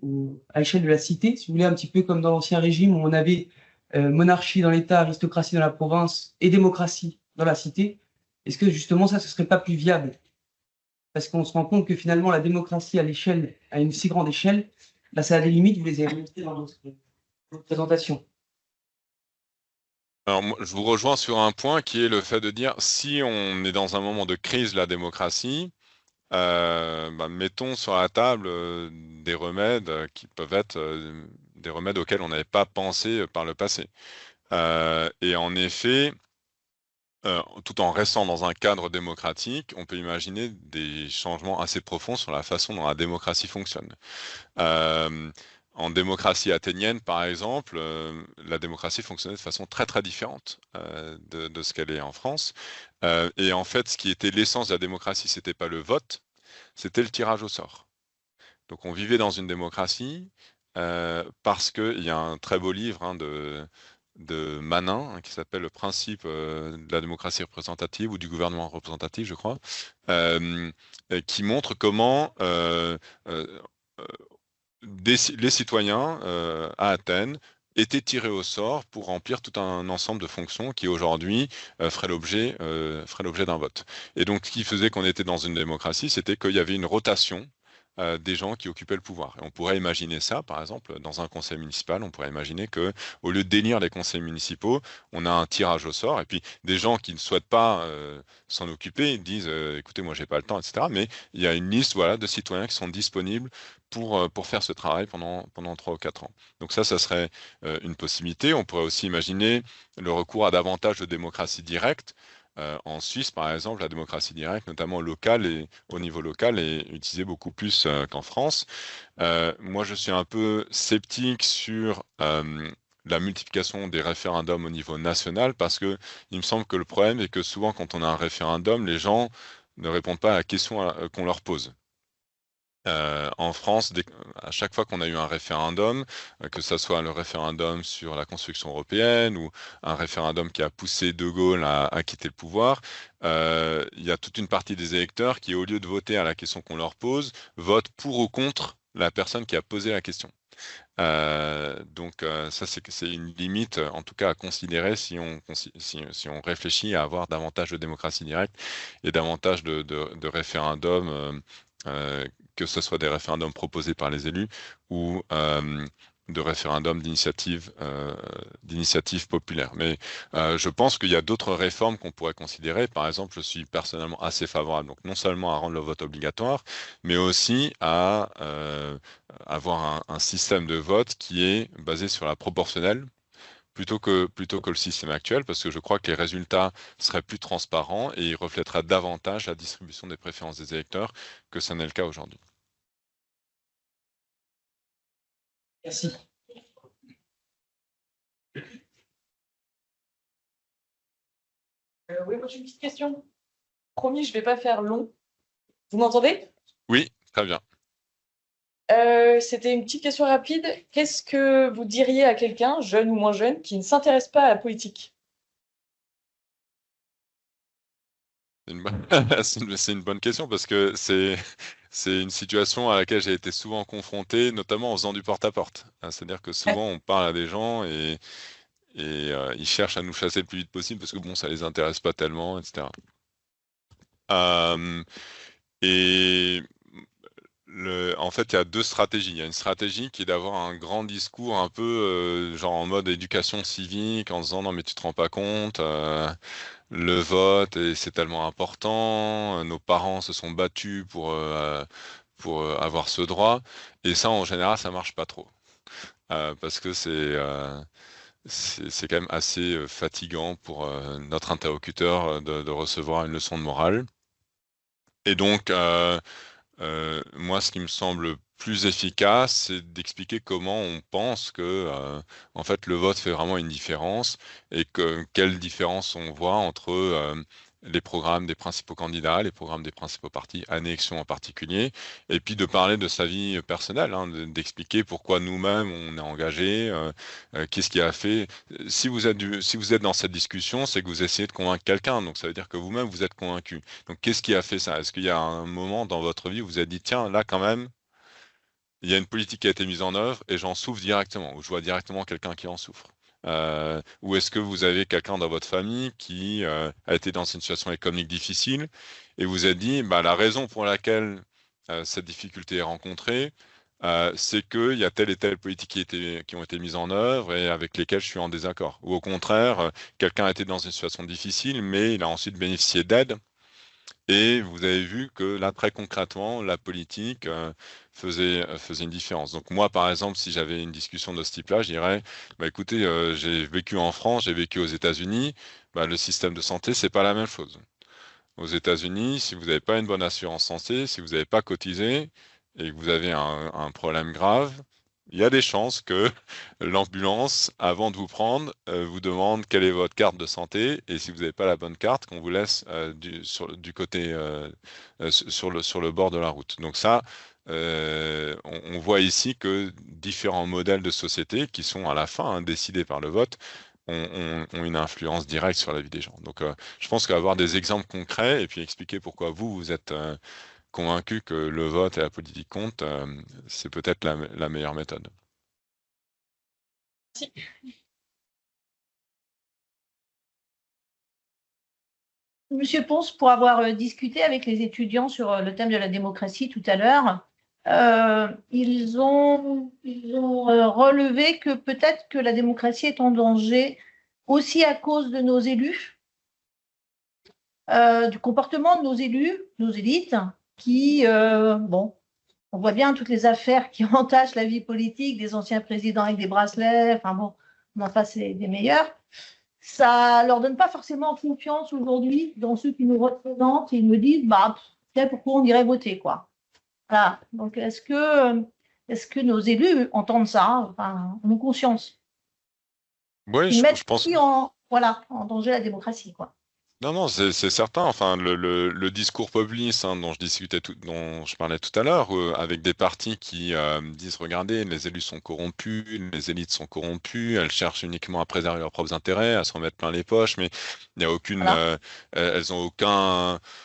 à l'échelle de la cité, si vous voulez, un petit peu comme dans l'Ancien Régime, où on avait monarchie dans l'État, aristocratie dans la province et démocratie dans la cité. Est-ce que justement ça, ce serait pas plus viable? Parce qu'on se rend compte que finalement, la démocratie à une si grande échelle, là, ça a des limites, vous les avez montrées dans votre présentation. Alors, je vous rejoins sur un point qui est le fait de dire, si on est dans un moment de crise de la démocratie, mettons sur la table des remèdes qui peuvent être des remèdes auxquels on n'avait pas pensé par le passé. Et en effet, tout en restant dans un cadre démocratique, on peut imaginer des changements assez profonds sur la façon dont la démocratie fonctionne. En démocratie athénienne, par exemple, la démocratie fonctionnait de façon très très différente de ce qu'elle est en France. Et en fait, ce qui était l'essence de la démocratie, c'était pas le vote, c'était le tirage au sort. Donc on vivait dans une démocratie parce qu'il y a un très beau livre de Manin qui s'appelle Le principe de la démocratie représentative ou du gouvernement représentatif, je crois, qui montre comment les citoyens à Athènes étaient tirés au sort pour remplir tout un ensemble de fonctions qui aujourd'hui feraient l'objet d'un vote. Et donc, ce qui faisait qu'on était dans une démocratie, c'était qu'il y avait une rotation des gens qui occupaient le pouvoir. Et on pourrait imaginer ça, par exemple, dans un conseil municipal, on pourrait imaginer que, au lieu d'élire les conseils municipaux, on a un tirage au sort, et puis des gens qui ne souhaitent pas s'en occuper disent écoutez, moi j'ai pas le temps, etc. Mais il y a une liste, voilà, de citoyens qui sont disponibles pour faire ce travail pendant 3 ou 4 ans. Donc ça serait une possibilité. On pourrait aussi imaginer le recours à davantage de démocratie directe. En Suisse, par exemple, la démocratie directe, notamment locale et au niveau local, est utilisée beaucoup plus qu'en France. Moi, je suis un peu sceptique sur la multiplication des référendums au niveau national parce que il me semble que le problème est que souvent, quand on a un référendum, les gens ne répondent pas à la question qu'on leur pose. En France, à chaque fois qu'on a eu un référendum, que ce soit le référendum sur la construction européenne ou un référendum qui a poussé De Gaulle à quitter le pouvoir, il y a toute une partie des électeurs qui, au lieu de voter à la question qu'on leur pose, votent pour ou contre la personne qui a posé la question. Donc ça, c'est une limite, en tout cas à considérer si on réfléchit à avoir davantage de démocratie directe et davantage de référendums, que ce soit des référendums proposés par les élus ou de référendums d'initiative populaire. Mais je pense qu'il y a d'autres réformes qu'on pourrait considérer. Par exemple, je suis personnellement assez favorable, donc non seulement à rendre le vote obligatoire, mais aussi à avoir un système de vote qui est basé sur la proportionnelle plutôt que le système actuel, parce que je crois que les résultats seraient plus transparents et ils reflèteraient davantage la distribution des préférences des électeurs que ça n'est le cas aujourd'hui. Merci. Oui, moi j'ai une petite question. Promis, je ne vais pas faire long. Vous m'entendez? Oui, très bien. C'était une petite question rapide. Qu'est-ce que vous diriez à quelqu'un, jeune ou moins jeune, qui ne s'intéresse pas à la politique? C'est une bonne question parce que c'est une situation à laquelle j'ai été souvent confronté, notamment en faisant du porte-à-porte. C'est-à-dire que souvent on parle à des gens et ils cherchent à nous chasser le plus vite possible parce que bon, ça les intéresse pas tellement, etc. Et En fait, il y a deux stratégies. Il y a une stratégie qui est d'avoir un grand discours un peu genre en mode éducation civique, en disant non mais tu te rends pas compte, le vote et c'est tellement important, nos parents se sont battus pour avoir ce droit. Et ça, en général, ça marche pas trop. Parce que c'est quand même assez fatigant pour notre interlocuteur de recevoir une leçon de morale. Et donc, moi, ce qui me semble plus efficace, c'est d'expliquer comment on pense que, en fait, le vote fait vraiment une différence et quelle différence on voit entre les programmes des principaux candidats, les programmes des principaux partis, à une élection en particulier, et puis de parler de sa vie personnelle, hein, d'expliquer pourquoi nous-mêmes on est engagé, qu'est-ce qui a fait. Si vous êtes dans cette discussion, c'est que vous essayez de convaincre quelqu'un, donc ça veut dire que vous-même vous êtes convaincu. Donc, qu'est-ce qui a fait ça? Est-ce qu'il y a un moment dans votre vie où vous vous êtes dit, tiens, là, quand même, il y a une politique qui a été mise en œuvre et j'en souffre directement, ou je vois directement quelqu'un qui en souffre? Ou est-ce que vous avez quelqu'un dans votre famille qui a été dans une situation économique difficile et vous a dit, bah, la raison pour laquelle cette difficulté est rencontrée, c'est qu'il y a telle et telle politique qui ont été mises en œuvre et avec lesquelles je suis en désaccord. Ou au contraire, quelqu'un a été dans une situation difficile, mais il a ensuite bénéficié d'aide et vous avez vu que là, très concrètement, la politique faisait une différence. Donc moi, par exemple, si j'avais une discussion de ce type-là, je dirais, bah, écoutez, j'ai vécu en France, j'ai vécu aux États-Unis, bah, le système de santé, c'est pas la même chose. Aux États-Unis, si vous n'avez pas une bonne assurance santé, si vous n'avez pas cotisé et que vous avez un problème grave, il y a des chances que l'ambulance, avant de vous prendre, vous demande quelle est votre carte de santé et si vous n'avez pas la bonne carte, qu'on vous laisse du côté sur le bord de la route. Donc ça, on voit ici que différents modèles de société qui sont à la fin décidés par le vote ont une influence directe sur la vie des gens. Donc, je pense qu'avoir des exemples concrets et puis expliquer pourquoi vous êtes convaincu que le vote et la politique comptent, c'est peut-être la meilleure méthode. Merci. Monsieur Ponce, pour avoir discuté avec les étudiants sur le thème de la démocratie tout à l'heure, ils ont relevé que peut-être que la démocratie est en danger aussi à cause de nos élus, du comportement de nos élus, nos élites, qui, bon, on voit bien toutes les affaires qui entachent la vie politique, des anciens présidents avec des bracelets, enfin bon, on en passe des meilleurs. Ça leur donne pas forcément confiance aujourd'hui dans ceux qui nous représentent et ils me disent, bah, pourquoi on irait voter, quoi. Voilà. Donc, est-ce que nos élus entendent ça, enfin, ont conscience? Oui, Ils mettent je pense. aussi en danger la démocratie, quoi. Non, c'est certain. Enfin, le discours populiste dont dont je parlais tout à l'heure, avec des partis qui disent, regardez, les élus sont corrompus, les élites sont corrompues, elles cherchent uniquement à préserver leurs propres intérêts, à se remettre plein les poches, mais il n'y a Voilà. elles ont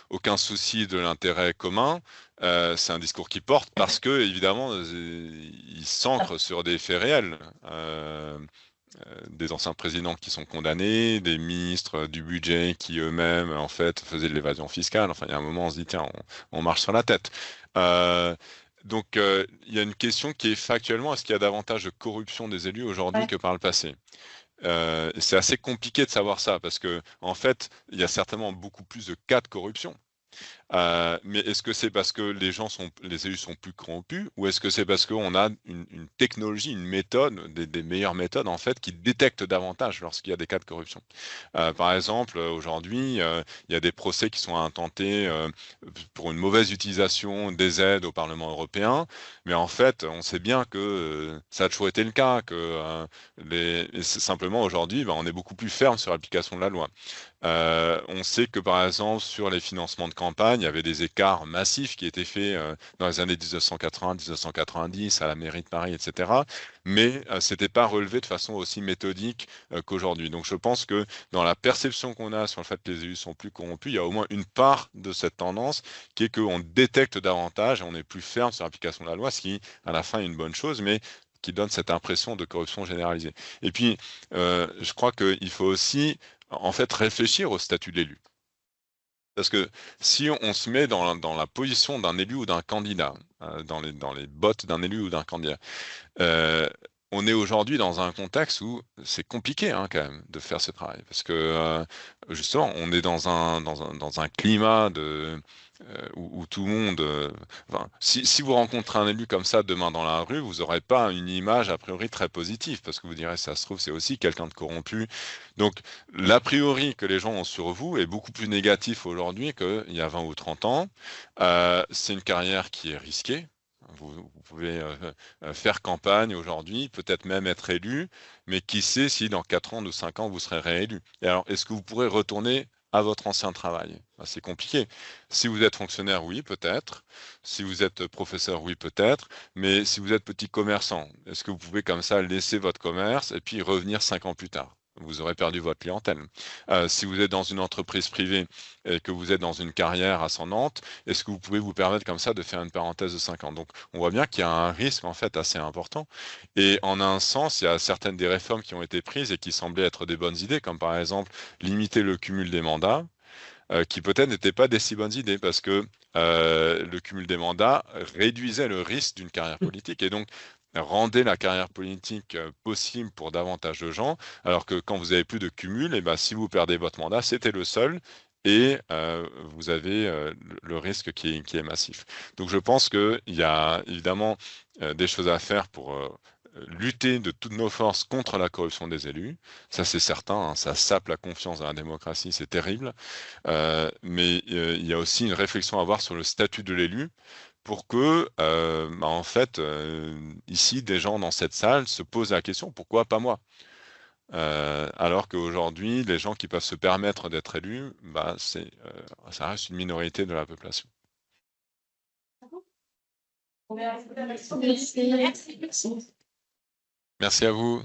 aucun souci de l'intérêt commun. C'est un discours qui porte parce que, évidemment, il s'ancre sur des faits réels. Des anciens présidents qui sont condamnés, des ministres du budget qui eux-mêmes, en fait, faisaient de l'évasion fiscale. Enfin, il y a un moment, on se dit, tiens, on marche sur la tête. Donc, il y a une question qui est factuellement, est-ce qu'il y a davantage de corruption des élus aujourd'hui que par le passé? C'est assez compliqué de savoir ça parce que, en fait, il y a certainement beaucoup plus de cas de corruption. Mais est-ce que c'est parce que les élus sont plus corrompus ou est-ce que c'est parce qu'on a une technologie, une méthode, des meilleures méthodes en fait, qui détectent davantage lorsqu'il y a des cas de corruption? Par exemple, aujourd'hui, il y a des procès qui sont intentés pour une mauvaise utilisation des aides au Parlement européen, mais en fait, on sait bien que ça a toujours été le cas, que simplement aujourd'hui, on est beaucoup plus ferme sur l'application de la loi. On sait que par exemple sur les financements de campagne, il y avait des écarts massifs qui étaient faits dans les années 1980-1990 à la mairie de Paris, etc. Mais c'était pas relevé de façon aussi méthodique qu'aujourd'hui. Donc je pense que dans la perception qu'on a sur le fait que les élus sont plus corrompus, il y a au moins une part de cette tendance qui est qu'on détecte davantage et on est plus ferme sur l'application de la loi, ce qui à la fin est une bonne chose, mais qui donne cette impression de corruption généralisée. Et puis, je crois qu'il faut aussi en fait réfléchir au statut de l'élu. Parce que si on se met dans la position d'un élu ou d'un candidat, dans les bottes d'un élu ou d'un candidat, on est aujourd'hui dans un contexte où c'est compliqué hein, quand même de faire ce travail. Parce que justement, on est dans un climat où tout le monde... enfin, si vous rencontrez un élu comme ça demain dans la rue, vous n'aurez pas une image a priori très positive. Parce que vous direz, ça se trouve, c'est aussi quelqu'un de corrompu. Donc, l'a priori que les gens ont sur vous est beaucoup plus négatif aujourd'hui qu'il y a 20 ou 30 ans. C'est une carrière qui est risquée. Vous pouvez faire campagne aujourd'hui, peut-être même être élu, mais qui sait si dans 4 ans ou 5 ans vous serez réélu. Et alors, est-ce que vous pourrez retourner à votre ancien travail? Ben, c'est compliqué. Si vous êtes fonctionnaire, oui, peut-être. Si vous êtes professeur, oui, peut-être. Mais si vous êtes petit commerçant, est-ce que vous pouvez comme ça laisser votre commerce et puis revenir 5 ans plus tard? Vous aurez perdu votre clientèle. Si vous êtes dans une entreprise privée et que vous êtes dans une carrière ascendante, est-ce que vous pouvez vous permettre comme ça de faire une parenthèse de 5 ans? Donc, on voit bien qu'il y a un risque en fait assez important. Et en un sens, il y a certaines des réformes qui ont été prises et qui semblaient être des bonnes idées, comme par exemple limiter le cumul des mandats, qui peut-être n'étaient pas des si bonnes idées parce que le cumul des mandats réduisait le risque d'une carrière politique et donc rendait la carrière politique possible pour davantage de gens, alors que quand vous avez plus de cumul, et ben, si vous perdez votre mandat, c'était le seul et vous avez le risque qui est massif. Donc je pense qu'il y a évidemment des choses à faire pour lutter de toutes nos forces contre la corruption des élus. Ça, c'est certain, hein, ça sape la confiance dans la démocratie, c'est terrible. Mais il y a aussi une réflexion à avoir sur le statut de l'élu pour que, en fait, ici, des gens dans cette salle se posent la question, pourquoi pas moi? Alors qu'aujourd'hui, les gens qui peuvent se permettre d'être élus, bah, ça reste une minorité de la population. Merci. Merci à vous.